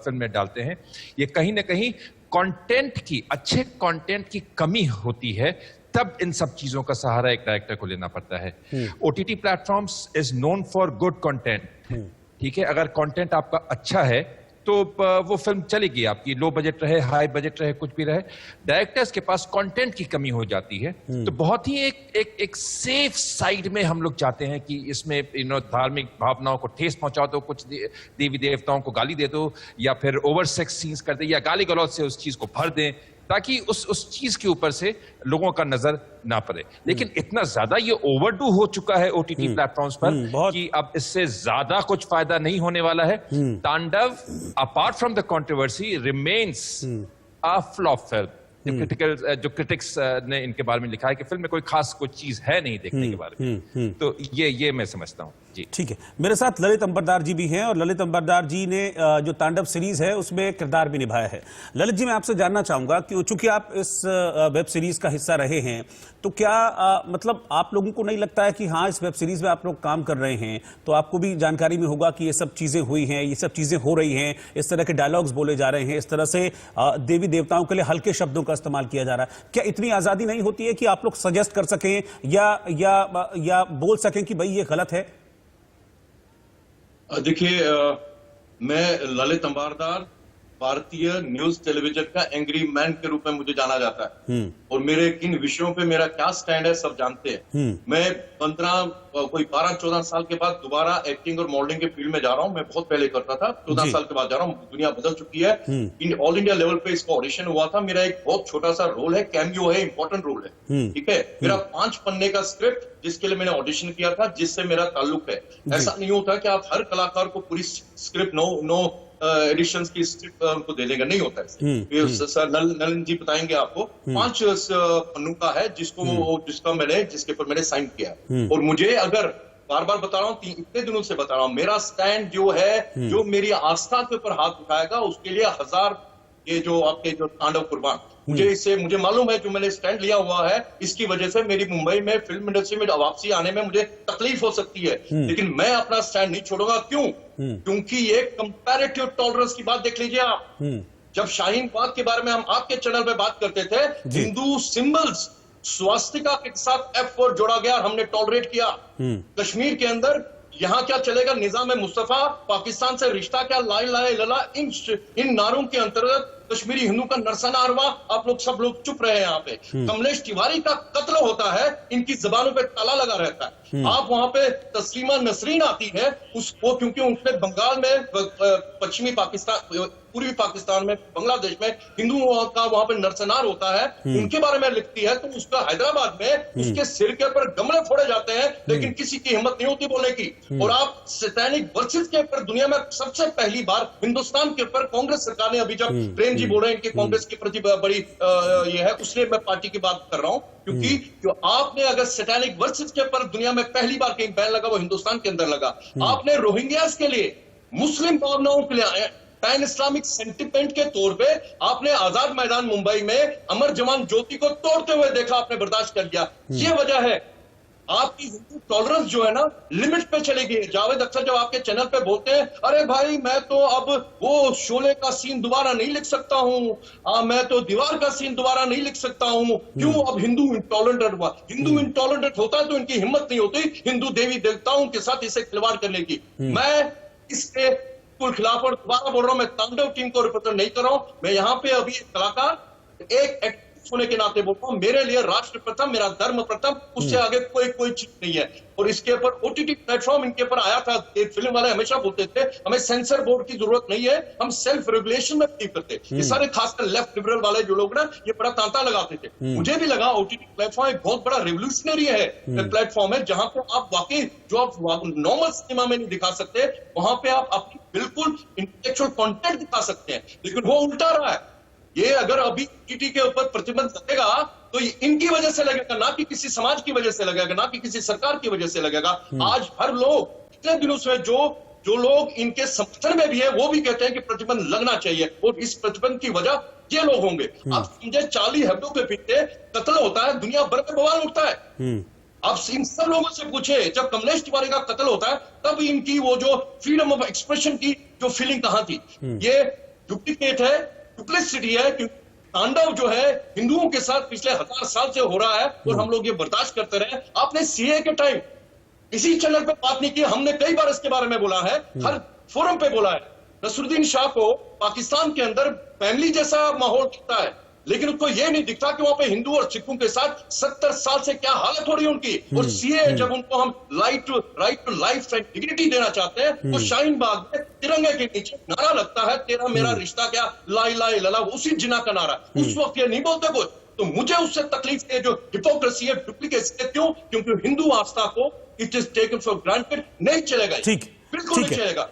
फिल्म में डालते हैं, ये कहीं ना कहीं कंटेंट की, अच्छे कंटेंट की कमी होती है, तब इन सब चीजों का सहारा एक डायरेक्टर को लेना पड़ता है। OTT platforms is known for good content, ठीक है, अगर कंटेंट आपका अच्छा है तो वो फिल्म चलेगी, आपकी लो बजट रहे, हाई बजट रहे, कुछ भी रहे। डायरेक्टर्स के पास कंटेंट की कमी हो जाती है, तो बहुत ही एक सेफ साइड में हम लोग चाहते हैं कि इसमें धार्मिक भावनाओं को ठेस पहुंचा दो, कुछ देवी देवताओं को गाली दे दो, या फिर ओवर सेक्स सीन्स कर दे, या गाली गलौज से उस चीज को भर दें, ताकि उस चीज के ऊपर से लोगों का नजर ना पड़े। लेकिन इतना ज्यादा ये ओवरडू हो चुका है ओटीटी प्लेटफॉर्म्स पर कि अब इससे ज्यादा कुछ फायदा नहीं होने वाला है। तांडव, apart from the controversy, remains a flop film. जो क्रिटिक्स ने इनके बारे में लिखा है कि फिल्म में कोई खास कोई चीज है नहीं देखने के बारे में, तो ये मैं समझता हूँ। जी ठीक है, मेरे साथ ललित अंबरदार जी भी हैं और ललित अंबरदार जी ने जो तांडव सीरीज है उसमें किरदार भी निभाया है। ललित जी, मैं आपसे जानना चाहूंगा कि चूंकि आप इस वेब सीरीज का हिस्सा रहे हैं, तो क्या मतलब आप लोगों को नहीं लगता है कि हाँ इस वेब सीरीज में आप लोग काम कर रहे हैं तो आपको भी जानकारी में होगा कि ये सब चीजें हुई हैं, ये सब चीजें हो रही हैं, इस तरह के डायलॉग्स बोले जा रहे हैं, इस तरह से देवी देवताओं के लिए हल्के शब्दों का इस्तेमाल किया जा रहा है, क्या इतनी आजादी नहीं होती है कि आप लोग सजेस्ट कर सकें या बोल सकें कि भाई ये गलत है? देखिए, मैं ललित अंबारदार भारतीय न्यूज टेलीविजन का एंग्री मैन के रूप में मुझे जाना जाता है और मेरे किन विषयों पे मेरा क्या स्टैंड है सब जानते हैं। मैं 12-14 साल के बाद दोबारा एक्टिंग और मॉडलिंग के फील्ड में जा रहा हूँ। मैं बहुत पहले करता था, 14 साल के बाद जा रहा हूँ। दुनिया बदल चुकी है। ऑल इंडिया लेवल पे इसका ऑडिशन हुआ था। मेरा एक बहुत छोटा सा रोल है, कैमियो है, इंपॉर्टेंट रोल है, ठीक है। मेरा 5 पन्ने का स्क्रिप्ट जिसके लिए मैंने ऑडिशन किया था, जिससे मेरा ताल्लुक है। ऐसा नहीं होता कि आप हर कलाकार को पूरी स्क्रिप्ट नो एडिशंस की स्क्रिप्ट उनको दे देगा, नहीं होता है। सर नलिन जी बताएंगे आपको। 5 पन्नों का है जिसके ऊपर मैंने साइन किया। और मुझे अगर बार बार बता रहा हूँ, इतने दिनों से बता रहा हूँ, मेरा स्टैंड जो है, जो मेरी आस्था के ऊपर हाथ उठाएगा उसके लिए 1000 ये जो आपके जो तांडव कुर्बान, मुझे मालूम है जो मैंने स्टैंड लिया हुआ है, इसकी वजह से मेरी मुंबई में फिल्म इंडस्ट्री में वापसी आने में मुझे तकलीफ हो सकती है, लेकिन मैं अपना स्टैंड नहीं छोड़ूंगा। क्यों? क्योंकि ये कंपैरेटिव टॉलरेंस की बात देख लीजिए आप। जब शाहीन बाग के बारे में हम आपके चैनल पे बात करते थे, हिंदू सिंबल्स स्वास्तिका के साथ F4 जोड़ा गया और हमने टॉलरेट किया। कश्मीर के अंदर यहाँ क्या चलेगा, निजाम मुस्तफा, पाकिस्तान से रिश्ता क्या, ला इलाहा इल्लल्लाह, इन नारों के अंतर्गत कश्मीरी हिंदू का नरसंहार हुआ। आप लोग सब लोग चुप रहे हैं यहाँ पे। कमलेश तिवारी का कत्ल होता है, इनकी जबानों पे ताला लगा रहता है। आप वहां पे तस्लीमा नसरीन आती है, उसको क्योंकि उसने बंगाल में, पश्चिमी पाकिस्तान, पूर्वी पाकिस्तान में, बांग्लादेश में हिंदुओं का वहां पे नरसंहार होता है, उनके बारे में लिखती है, तो उसका हैदराबाद में उसके सिर के ऊपर गमले फोड़े जाते हैं, लेकिन किसी की हिम्मत नहीं होती बोलने की। और आप सैनिक वर्सेस के ऊपर दुनिया में सबसे पहली बार हिंदुस्तान के ऊपर कांग्रेस सरकार ने, अभी जब प्रेम जी बोल रहे हैं इनकी कांग्रेस के प्रति बड़ी ये है, उसलिए मैं पार्टी की बात कर रहा हूं, क्योंकि जो आपने अगर सैनिक वर्सेस के ऊपर दुनिया में पहली बार कहीं बैन लगा, वो हिंदुस्तान के अंदर लगा। आपने रोहिंग्यास के लिए, मुस्लिम भावनाओं के लिए, पैन इस्लामिक सेंटिमेंट के तौर पे आपने आजाद मैदान मुंबई में अमर जवान ज्योति को तोड़ते हुए देखा, आपने बर्दाश्त कर लिया। ये वजह है आपकी हिंदू टॉलरेंस जो है ना, लिमिट पे चली गई है। जावेद अख्तर जब आपके चैनल पे बोलते हैं, अरे भाई मैं तो अब वो शोले का सीन दोबारा नहीं लिख सकता हूँ, मैं तो दीवार का सीन दोबारा नहीं लिख सकता हूँ, क्यों? अब हिंदू इंटॉलरेंट हुआ। हिंदू इंटॉलरेंट होता है तो इनकी हिम्मत नहीं होती हिंदू देवी देवताओं के साथ इसे खिलवाड़ करने की। मैं इसके खिलाफ और दोबारा बोल रहा हूं, मैं तांडव टीम को रिप्रेजेंट नहीं कर रहा हूं, मैं यहाँ पे अभी कलाकार, एक एक्टिविस्ट होने के नाते बोल रहा हूं, मेरे लिए राष्ट्र प्रथम, मेरा धर्म प्रथम, उससे आगे कोई चीज नहीं है। और इसके ऊपर OTT प्लेटफॉर्म इनके ऊपर आया था। एक फिल्म वाले हमेशा बोलते थे हमें सेंसर बोर्ड की जरूरत नहीं है, हम सेल्फ रेगुलेशन में बिलीव करते। ये सारे खासकर लेफ्ट लिबरल वाले जो लोग ना, ये बड़ा तांता लगाते थे। मुझे भी लगा OTT प्लेटफॉर्म एक बहुत बड़ा रेवोल्यूशनरी है, प्लेटफॉर्म है, जहां पे आप वाकई जो आप नॉर्मल सिनेमा में नहीं दिखा सकते, वहां पे आप अपनी बिल्कुल इंटेलेक्चुअल कंटेंट दिखा सकते हैं, लेकिन वो उल्टा रहा है। ये अगर अभी OTT के ऊपर प्रतिबंध लगेगा तो ये इनकी वजह से लगेगा, ना कि किसी समाज की वजह से लगेगा, ना कि किसी सरकार की वजह से लगेगा। आज हर लोग इतने दिनों से जो लोग इनके समर्थन में भी है, वो भी कहते हैं कि प्रतिबंध लगना चाहिए, और इस प्रतिबंध की वजह ये लोग होंगे। आप समझे, चार्ली हेब्डो के पीछे कत्ल होता है, दुनिया भर में बवाल उठता है। आप इन सब लोगों से पूछे, जब कमलेश तिवारी का कत्ल होता है, तब इनकी वो जो फ्रीडम ऑफ एक्सप्रेशन की जो फीलिंग कहां थी? ये डुप्लीकेट है, डुप्लिसिटी है, क्योंकि तांडव जो है हिंदुओं के साथ पिछले 1000 साल से हो रहा है और हम लोग ये बर्दाश्त करते रहे। आपने सीए के टाइम इसी चैनल पे बात नहीं की, हमने कई बार इसके बारे में बोला है, हर फोरम पे बोला है। नसरुद्दीन शाह को पाकिस्तान के अंदर फैमिली जैसा माहौल दिखता है, लेकिन उसको ये नहीं दिखता कि वहां पे हिंदू और सिखों के साथ 70 साल से क्या हालत हो रही है उनकी। और सीए जब उनको हम right to life and dignity देना चाहते हैं, तो शाहीन बाग में तिरंगे के नीचे नारा लगता है, तेरा मेरा रिश्ता क्या, ला इलाहा इल्लल्लाह, उसी जिना का नारा। उस वक्त ये नहीं बोलते कुछ। तो मुझे उससे तकलीफ है, जो हिपोक्रेसी है, डुप्लीकेसी है। क्यों? क्योंकि हिंदू आस्था को it is taken for granted नहीं चलेगा, बिल्कुल नहीं चलेगा।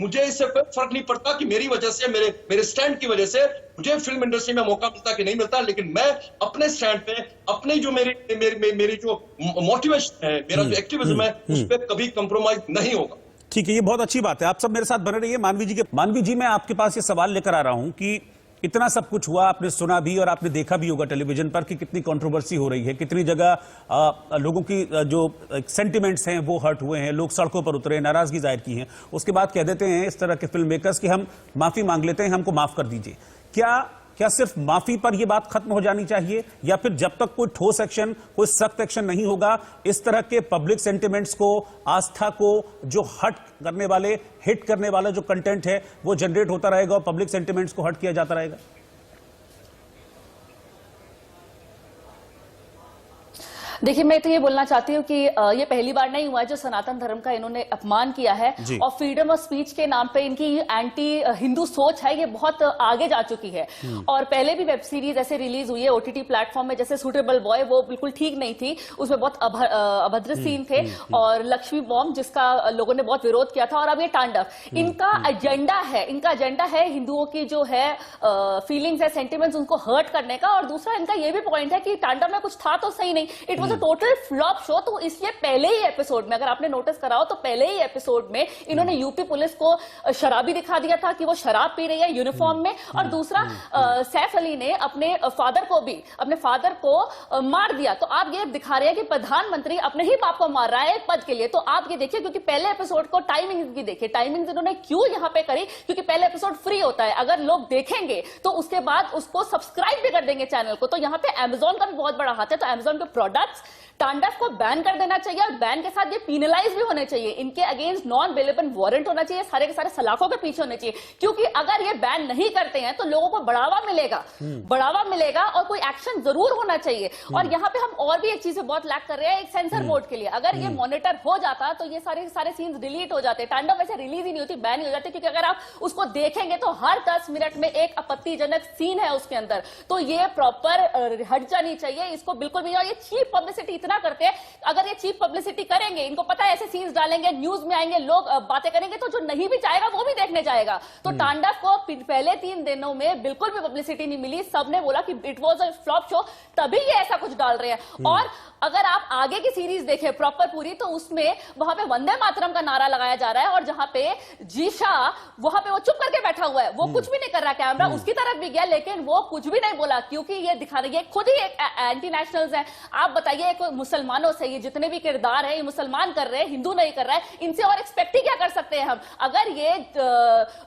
मुझे इससे कोई फर्क नहीं पड़ता कि मेरी वजह से, मेरे स्टैंड की वजह से मुझे फिल्म इंडस्ट्री में मौका मिलता कि नहीं मिलता, लेकिन मैं अपने स्टैंड पे, अपने जो मेरी जो मोटिवेशन है, मेरा जो एक्टिविज्म है, उस पर कभी कंप्रोमाइज नहीं होगा। ठीक है, ये बहुत अच्छी बात है। आप सब मेरे साथ बने रहिए। मानवी जी, मैं आपके पास ये सवाल लेकर आ रहा हूं कि इतना सब कुछ हुआ, आपने सुना भी और आपने देखा भी होगा टेलीविजन पर कि कितनी कंट्रोवर्सी हो रही है, कितनी जगह लोगों की जो सेंटिमेंट्स हैं वो हर्ट हुए हैं, लोग सड़कों पर उतरे, नाराजगी जाहिर की है। उसके बाद कह देते हैं इस तरह के फिल्म मेकर्स कि हम माफी मांग लेते हैं, हमको माफ कर दीजिए। क्या क्या सिर्फ माफी पर यह बात खत्म हो जानी चाहिए, या फिर जब तक कोई ठोस एक्शन, कोई सख्त एक्शन नहीं होगा, इस तरह के पब्लिक सेंटिमेंट्स को, आस्था को, जो हिट करने वाला जो कंटेंट है वो जनरेट होता रहेगा और पब्लिक सेंटिमेंट्स को हर्ट किया जाता रहेगा? देखिए, मैं तो ये बोलना चाहती हूँ कि ये पहली बार नहीं हुआ है जो सनातन धर्म का इन्होंने अपमान किया है, और फ्रीडम ऑफ स्पीच के नाम पे इनकी एंटी हिंदू सोच है, ये बहुत आगे जा चुकी है। और पहले भी वेब सीरीज ऐसे रिलीज हुई है ओटीटी प्लेटफॉर्म में, जैसे सुटेबल बॉय, वो बिल्कुल ठीक नहीं थी, उसमें बहुत अभद्र सीन थे, और लक्ष्मी बॉम्ब जिसका लोगों ने बहुत विरोध किया था, और अब ये तांडव। इनका एजेंडा है हिंदुओं की जो है फीलिंग्स है, सेंटिमेंट्स, उनको हर्ट करने का। और दूसरा इनका ये भी पॉइंट है कि तांडव में कुछ था तो सही नहीं, it was total flop show. तो इसलिए पहले ही एपिसोड में, अगर आपने नोटिस करा हो, तो पहले ही एपिसोड में इन्होंने यूपी पुलिस को शराबी दिखा दिया था कि वो शराब पी रही है यूनिफॉर्म में, और दूसरा सैफ अली ने अपने फादर को मार दिया। तो आप ये दिखा रहे हैं कि प्रधानमंत्री अपने ही बाप को मार रहा है एक पद के लिए। तो आप ये देखिए, क्योंकि पहले एपिसोड को टाइमिंग भी देखिए, टाइमिंग इन्होंने क्यों यहां पे करी, क्योंकि पहले एपिसोड फ्री होता है, अगर लोग देखेंगे तो उसके बाद उसको सब्सक्राइब भी कर देंगे चैनल को। तो यहां पे अमेजॉन का भी बहुत बड़ा हाथ है। तो अमेजॉन के प्रोडक्ट्स तांडव को बैन कर देना चाहिए, और बैन के साथ ये पीनलाइज भी होने चाहिए, इनके अगेंस्ट नॉन बेलेबल वारंट होना चाहिए, सारे के सारे सलाखों के पीछे होने चाहिए। क्योंकि अगर ये बैन नहीं करते हैं तो लोगों को बढ़ावा मिलेगा और कोई एक्शन जरूर होना चाहिए। और यहाँ पे हम और भी एक चीज बहुत लैक कर रहे हैं, एक सेंसर बोर्ड के लिए। अगर ये मॉनिटर हो जाता तो ये सारे सीन्स डिलीट हो जाते। तांडव वैसे रिलीज ही नहीं होती, बैन ही हो जाती, क्योंकि अगर आप उसको देखेंगे तो हर 10 मिनट में एक आपत्तिजनक सीन है उसके अंदर। तो ये प्रॉपर हट जानी चाहिए, इसको बिल्कुल भी। और ये चीप पब्लिसिटी इतना करते हैं, अगर ये चीप पब्लिसिटी करेंगे, इनको पता है ऐसे सीन्स डालेंगे, न्यूज में आएंगे, लोग बातें करेंगे, तो जो नहीं भी चाहेगा वो भी देखने जाएगा। तो तांडव को पहले 3 दिनों में बिल्कुल भी पब्लिसिटी नहीं मिली, सबने बोला कि it was a flop show, तभी ये ऐसा कुछ डाल रहे हैं। और अगर आप आगे की सीरीज देखें प्रॉपर पूरी, तो उसमें वहां पे वंदे मातरम का नारा लगाया जा रहा है, और जहां पे जीशा वहां पे वो चुप करके बैठा हुआ है, वो कुछ भी नहीं कर रहा, कैमरा उसकी तरफ भी गया लेकिन वो कुछ भी नहीं बोला, क्योंकि ये दिखा रही है खुद ही एक एंटी नेशनल्स है। आप बताइए, एक मुसलमानों से ये जितने भी किरदार है, ये मुसलमान कर रहे हैं, हिंदू नहीं कर रहा है, इनसे और एक्सपेक्ट ही क्या कर सकते हैं हम। अगर ये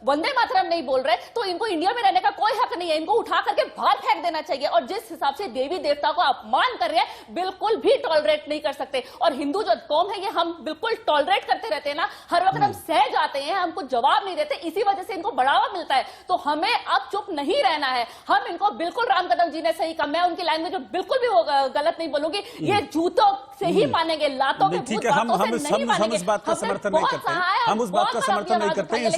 वंदे मातरम नहीं बोल रहे तो इनको इंडिया में रहने का कोई हक नहीं है, इनको उठा करके बाहर फेंक देना चाहिए। और जिस हिसाब से देवी देवता को अपमान कर रहे हैं, बिल्कुल भी टॉलरेट नहीं कर सकते। और हिंदू जो कौम है, ये हम बिल्कुल टॉलरेट करते रहते हैं ना, हर वक्त हम सह जाते हैं, हमको जवाब नहीं देते, इसी वजह से इनको बढ़ावा मिलता है। तो हमें अब चुप नहीं रहना है, हम इनको बिल्कुल, राम कदम जी ने सही कहा, मैं उनकी लैंग्वेज में बिल्कुल भी गलत नहीं बोलूंगी, ये जूतों से ही मानेंगे, लातों के ठीक है, हम इस बात का समर्थन नहीं करते हैं, हम उस बात का समर्थन नहीं करते हैं। इन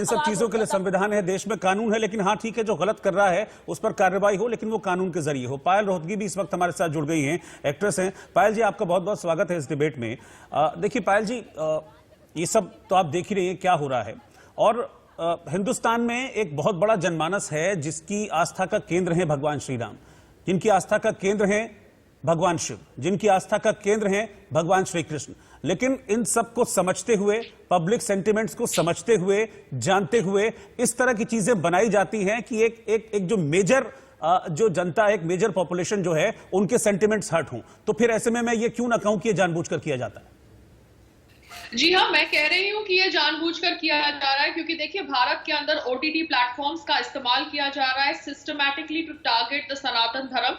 सब चीजों के लिए संविधान है, देश में कानून है, लेकिन हाँ ठीक है, जो गलत कर रहा है उस पर कार्रवाई हो, लेकिन वो कानून के जरिए हो। पायल रोहतगी भी इस वक्त हमारे साथ जुड़ गई हैं, एक्ट्रेस हैं। पायल जी, आपका बहुत बहुत स्वागत है इस डिबेट में। देखिए पायल जी, ये सब तो आप देख ही रही हैं क्या हो रहा है, और हिंदुस्तान में एक बहुत बड़ा जनमानस है जिसकी आस्था का केंद्र है भगवान श्री राम, जिनकी आस्था का केंद्र है भगवान शिव, जिनकी आस्था का केंद्र है भगवान श्री कृष्ण। लेकिन इन सब को समझते हुए, पब्लिक सेंटिमेंट्स को समझते हुए, जानते हुए इस तरह की चीजें बनाई जाती हैं कि एक जो मेजर जो जनता, एक मेजर पॉपुलेशन जो है, उनके सेंटिमेंट्स हर्ट हों। तो फिर ऐसे में मैं ये क्यों ना कहूं कि ये जानबूझकर किया जाता है? जी हाँ, मैं कह रही हूँ कि ये जानबूझकर किया जा रहा है, क्योंकि देखिए भारत के अंदर ओटीटी प्लेटफॉर्म्स का इस्तेमाल किया जा रहा है सिस्टमैटिकली टू टारगेट द सनातन धर्म।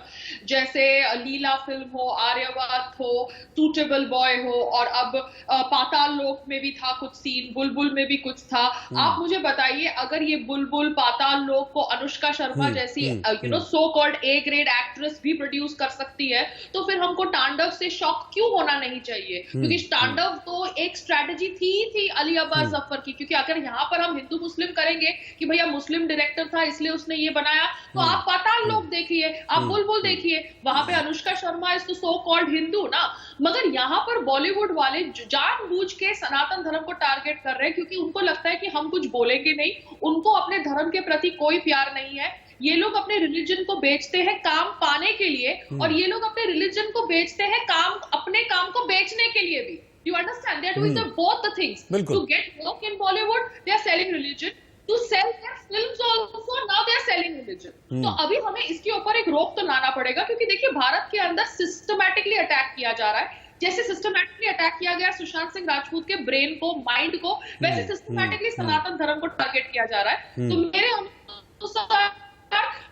जैसे लीला फिल्म हो, आर्यवात हो, सूटेबल बॉय हो, और अब पाताल लोक में भी था कुछ सीन, बुलबुल में भी कुछ था। आप मुझे बताइए, अगर ये बुलबुल, पाताल लोक को अनुष्का शर्मा जैसी so called A grade actress भी प्रोड्यूस कर सकती है, तो फिर हमको तांडव से शॉक क्यों होना नहीं चाहिए? क्योंकि तांडव तो एक स्ट्रैटेजी थी अली अब्बास जफर की। क्योंकि अगर यहाँ पर हम हिंदू मुस्लिम करेंगे कि भैया मुस्लिम डायरेक्टर था इसलिए उसने ये बनाया, तो आप पाताल लोक देखिए, आप बुलबुल देखिए, वहां पे अनुष्का शर्मा इज तो सो कॉल्ड हिंदू ना। मगर यहाँ पर बॉलीवुड वाले जानबूझ के सनातन धर्म को टारगेट कर रहे हैं, क्योंकि उनको लगता है कि हम कुछ बोलेंगे नहीं, उनको अपने धर्म के प्रति कोई प्यार नहीं है। ये लोग अपने रिलीजन को बेचते हैं काम पाने के लिए, और ये लोग अपने रिलीजन को बेचते हैं अपने काम को बेचने के लिए भी। You understand? They are doing both the things. To get work in Bollywood, they are selling religion. To sell their films also, now they are selling religion. तो अभी हमें इसके ऊपर एक रोक तो लाना पड़ेगा, क्योंकि देखिए भारत के अंदर सिस्टमैटिकली अटैक किया जा रहा है। जैसे सिस्टमैटिकली अटैक किया गया सुशांत सिंह राजपूत के ब्रेन को, माइंड को, वैसे सिस्टमैटिकली सनातन धर्म को टारगेट किया जा रहा है। तो मेरे अनुसार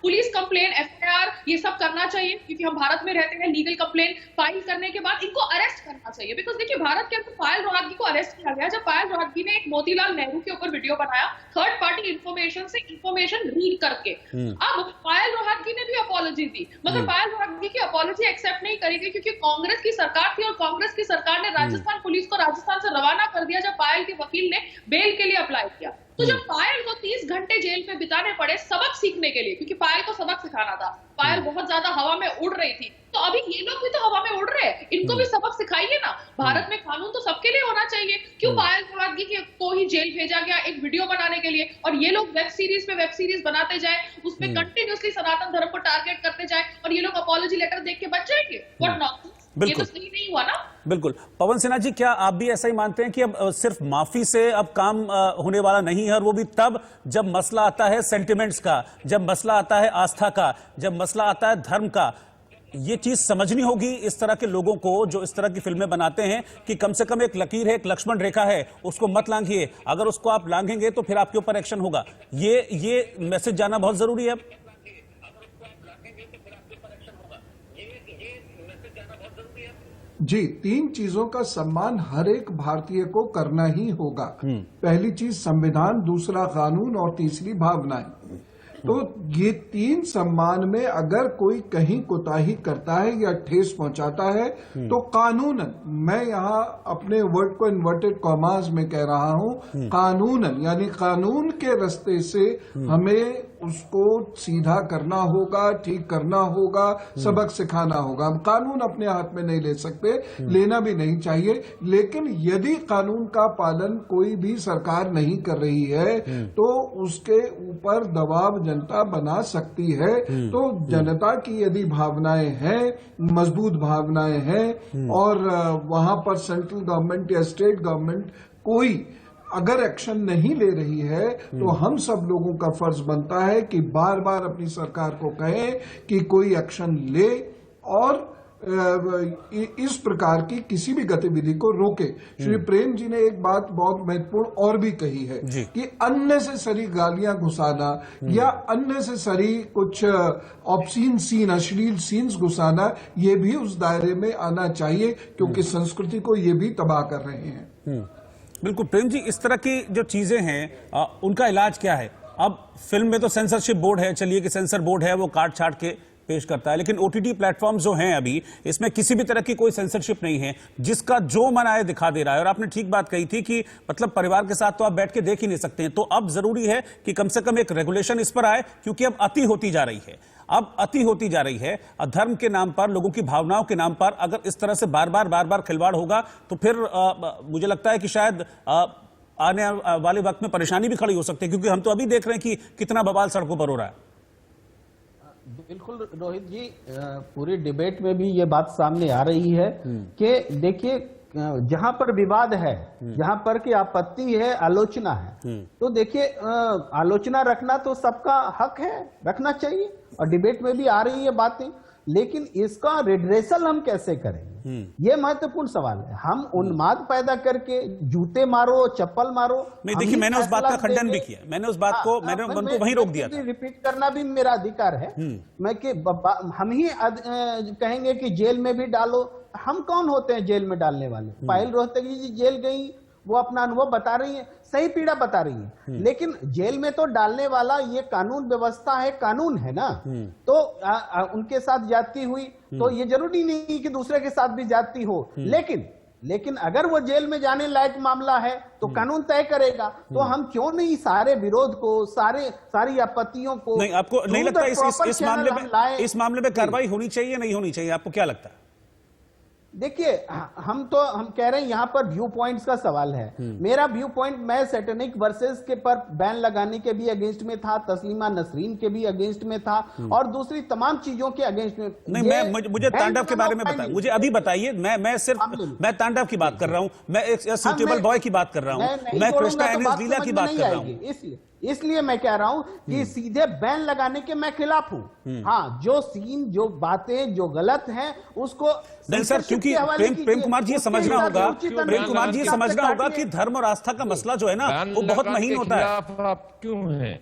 पुलिस कंप्लेन, एफआईआर ये सब करना चाहिए, क्योंकि हम भारत में रहते हैं। लीगल कंप्लेन फाइल करने के बाद इनको अरेस्ट करना चाहिए, बिकॉज देखिए भारत के अंदर पायल रोहतगी को अरेस्ट किया गया जब पायल रोहतगी ने एक मोतीलाल नेहरू के ऊपर वीडियो बनाया थर्ड पार्टी इंफॉर्मेशन से इंफॉर्मेशन रीड करके। अब पायल रोहतगी ने भी अपॉलॉजी दी, मगर पायल रोहतगी की अपॉलॉजी एक्सेप्ट नहीं करेगी, क्योंकि कांग्रेस की सरकार थी और कांग्रेस की सरकार ने राजस्थान पुलिस को राजस्थान से रवाना कर दिया जब पायल के वकील ने बेल के लिए अप्लाई किया। तो जब पायल को 30 घंटे जेल में बिताने पड़े सबक सीखने के लिए, क्योंकि पायल को सबक सिखाना था, पायल बहुत ज्यादा हवा में उड़ रही थी, तो अभी ये लोग भी तो हवा में उड़ रहे हैं, इनको भी सबक सिखाइए ना। भारत में कानून तो सबके लिए होना चाहिए। क्यों पायल रोहतगी को ही जेल भेजा गया एक वीडियो बनाने के लिए, और ये लोग वेब सीरीज पे वेब सीरीज बनाते जाए, उसमें कंटिन्यूअसली सनातन धर्म को टारगेट करते जाए, और ये लोग अपॉलॉजी लेटर देख के बच जाएंगे? व्हाट नॉनसेंस, ये तो सही नहीं हुआ ना। बिल्कुल। पवन सिन्हा जी, क्या आप भी ऐसा ही मानते हैं कि अब सिर्फ माफी से अब काम होने वाला नहीं है, और वो भी तब जब मसला आता है सेंटिमेंट्स का, जब मसला आता है आस्था का, जब मसला आता है धर्म का? ये चीज समझनी होगी इस तरह के लोगों को जो इस तरह की फिल्में बनाते हैं कि कम से कम एक लकीर है, एक लक्ष्मण रेखा है, उसको मत लांघिए, अगर उसको आप लांघेंगे तो फिर आपके ऊपर एक्शन होगा। ये मैसेज जाना बहुत जरूरी है। जी, 3 चीजों का सम्मान हर एक भारतीय को करना ही होगा। पहली चीज संविधान, दूसरा कानून और तीसरी भावनाएं। तो ये 3 सम्मान में अगर कोई कहीं कोताही करता है या ठेस पहुंचाता है तो कानूनन, मैं यहाँ अपने वर्ड को इन्वर्टेड कॉमास में कह रहा हूं, कानूनन यानी कानून के रास्ते से हमें उसको सीधा करना होगा, ठीक करना होगा, सबक सिखाना होगा। हम कानून अपने हाथ में नहीं ले सकते, लेना भी नहीं चाहिए, लेकिन यदि कानून का पालन कोई भी सरकार नहीं कर रही है तो उसके ऊपर दबाव जनता बना सकती है। तो जनता की यदि भावनाएं हैं, मजबूत भावनाएं हैं, और वहां पर सेंट्रल गवर्नमेंट या स्टेट गवर्नमेंट कोई अगर एक्शन नहीं ले रही है तो हम सब लोगों का फर्ज बनता है कि बार बार अपनी सरकार को कहें कि कोई एक्शन ले और इस प्रकार की किसी भी गतिविधि को रोके। श्री प्रेम जी ने एक बात बहुत महत्वपूर्ण और भी कही है कि अननेसेसरी गालियां घुसाना या अननेसेसरी कुछ ऑब्सीन सीन, अश्लील सीन्स घुसाना, ये भी उस दायरे में आना चाहिए, क्योंकि संस्कृति को ये भी तबाह कर रहे हैं। बिल्कुल प्रेम जी, इस तरह की जो चीजें हैं उनका इलाज क्या है? अब फिल्म में तो सेंसरशिप बोर्ड है, चलिए कि सेंसर बोर्ड है, वो काट छाट के पेश करता है, लेकिन ओटीटी प्लेटफॉर्म जो हैं अभी, इसमें किसी भी तरह की कोई सेंसरशिप नहीं है, जिसका जो मन आए दिखा दे रहा है। और आपने ठीक बात कही थी कि मतलब परिवार के साथ तो आप बैठ के देख ही नहीं सकते हैं। तो अब जरूरी है कि कम से कम एक रेगुलेशन इस पर आए, क्योंकि अब अति होती जा रही है, अब अति होती जा रही है। धर्म के नाम पर, लोगों की भावनाओं के नाम पर अगर इस तरह से बार बार खिलवाड़ होगा तो फिर मुझे लगता है कि शायद आने वाले वक्त में परेशानी भी खड़ी हो सकती है, क्योंकि हम तो अभी देख रहे हैं कि कितना बवाल सड़कों पर हो रहा है। बिल्कुल रोहित जी, पूरी डिबेट में भी ये बात सामने आ रही है कि देखिए जहां पर विवाद है, जहां पर की आपत्ति है, आलोचना है, तो देखिए आलोचना रखना तो सबका हक है, रखना चाहिए, और डिबेट में भी आ रही है बातें, लेकिन इसका रिड्रेसल हम कैसे करेंगे, ये महत्वपूर्ण सवाल है। हम उन्माद पैदा करके जूते मारो, चप्पल मारो, नहीं देखिए, मैंने उस बात का खंडन भी किया, मैंने उस बात को मैंने उनको वहीं रोक दिया था। रिपीट करना भी मेरा अधिकार है। मैं कि हम ही कहेंगे कि जेल में भी डालो, हम कौन होते हैं जेल में डालने वाले? पायल रोहतगी जी जेल गई, वो अपना अनुभव बता रही है, सही पीड़ा बता रही है, लेकिन जेल में तो डालने वाला ये कानून व्यवस्था है, कानून है ना। तो उनके साथ ज्यादती हुई तो ये जरूरी नहीं कि दूसरे के साथ भी ज्यादती हो, लेकिन अगर वो जेल में जाने लायक मामला है तो कानून तय करेगा। तो हम क्यों नहीं सारे विरोध को, सारी आपत्तियों को, नहीं आपको नहीं लगता इस मामले में कार्रवाई होनी चाहिए, नहीं होनी चाहिए? आपको क्या लगता है? देखिए, हम कह रहे हैं यहाँ पर व्यू पॉइंट्स का सवाल है। मेरा व्यू पॉइंट, मैं सैटेनिक वर्सेस के पर बैन लगाने के भी अगेंस्ट में था, तस्लीमा नसरीन के भी अगेंस्ट में था, और दूसरी तमाम चीजों के अगेंस्ट में। नहीं, मुझे तांडव के बारे में बताइए, मुझे अभी बताइए। मैं तांडव की बात कर रहा हूँ, मैं एक सुटेबल बॉय की बात कर रहा हूँ, मैं कृष्णा एनएस लीला की बात कर रहा हूँ। इसलिए मैं कह रहा हूं कि सीधे बैन लगाने के मैं खिलाफ हूं। हाँ, जो सीन, जो बातें जो गलत हैं उसको नहीं सर, क्योंकि प्रेम कुमार जी ये समझना होगा, प्रेम कुमार जी ये समझना होगा कि धर्म और आस्था का मसला जो है ना वो बहुत महीन होता है। आप क्यों हैं?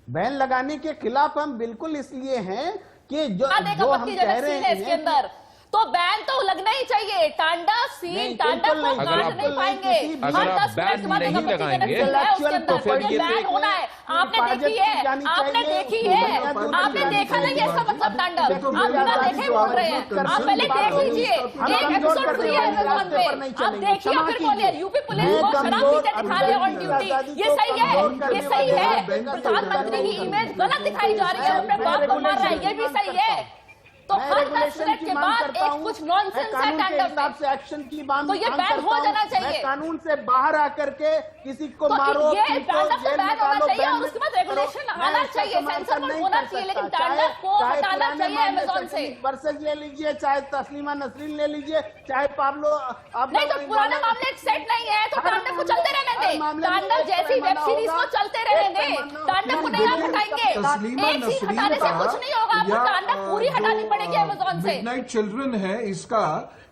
बैन लगाने के खिलाफ हम बिल्कुल इसलिए हैं कि जो हम आपत्तिजनक कह रहे सीन है इसके हैं अंदर, तो बैन तो लगना ही चाहिए। तांडव सीन, तांडव को काट नहीं पाएंगे। अगर आप बैन नहीं लगाएंगे तो फिर ये बैन होना है। आपने देखी है, आपने देखी है, आपने देखा नहीं है इसका मतलब तांडव। आप बिना देखे बोल रहे हैं। आप पहले देख लीजिए, एक एपिसोड फ्री है अमेज़न पे, आप देखिए फिर बोलिए। यूपी पुलिस को शराब पीते दिखा रहे ऑन ड्यूटी, ये सही है? ये सही है? प्रधानमंत्री की इमेज गलत दिखाई जा रही है, अपने बाप को मार रहा है, ये भी सही है? तो हर 10 मिनट के बाद एक कुछ नॉनसेंस है तांडव में, से एक्शन की मांग तो ये बैन हो जाना चाहिए। कानून से बाहर आकर के किसी को तो मारो, ये तांडव को बैन होना चाहिए और उसके बाद रेगुलेशन आना चाहिए, सेंसर बोर्ड होना चाहिए, लेकिन तांडव को हटाना चाहिए अमेज़न से। वर्सेस ले लीजिए, चाहे तस्लीमा नसरीन ले लीजिए, चाहे पाब्लो। नहीं तो पुराने मामले सेट नहीं है तो तांडव को चलते रहने दें। तांडव जैसी वेब सीरीज को चलते रहने दें, तांडव को नहीं आप हटाएंगे। एक सीन हटाने से कुछ नहीं होगा, आपको तांडव पूरी हटानी पड़ेगी अमेज़न से। मिडनाइट चिल्ड्रन है,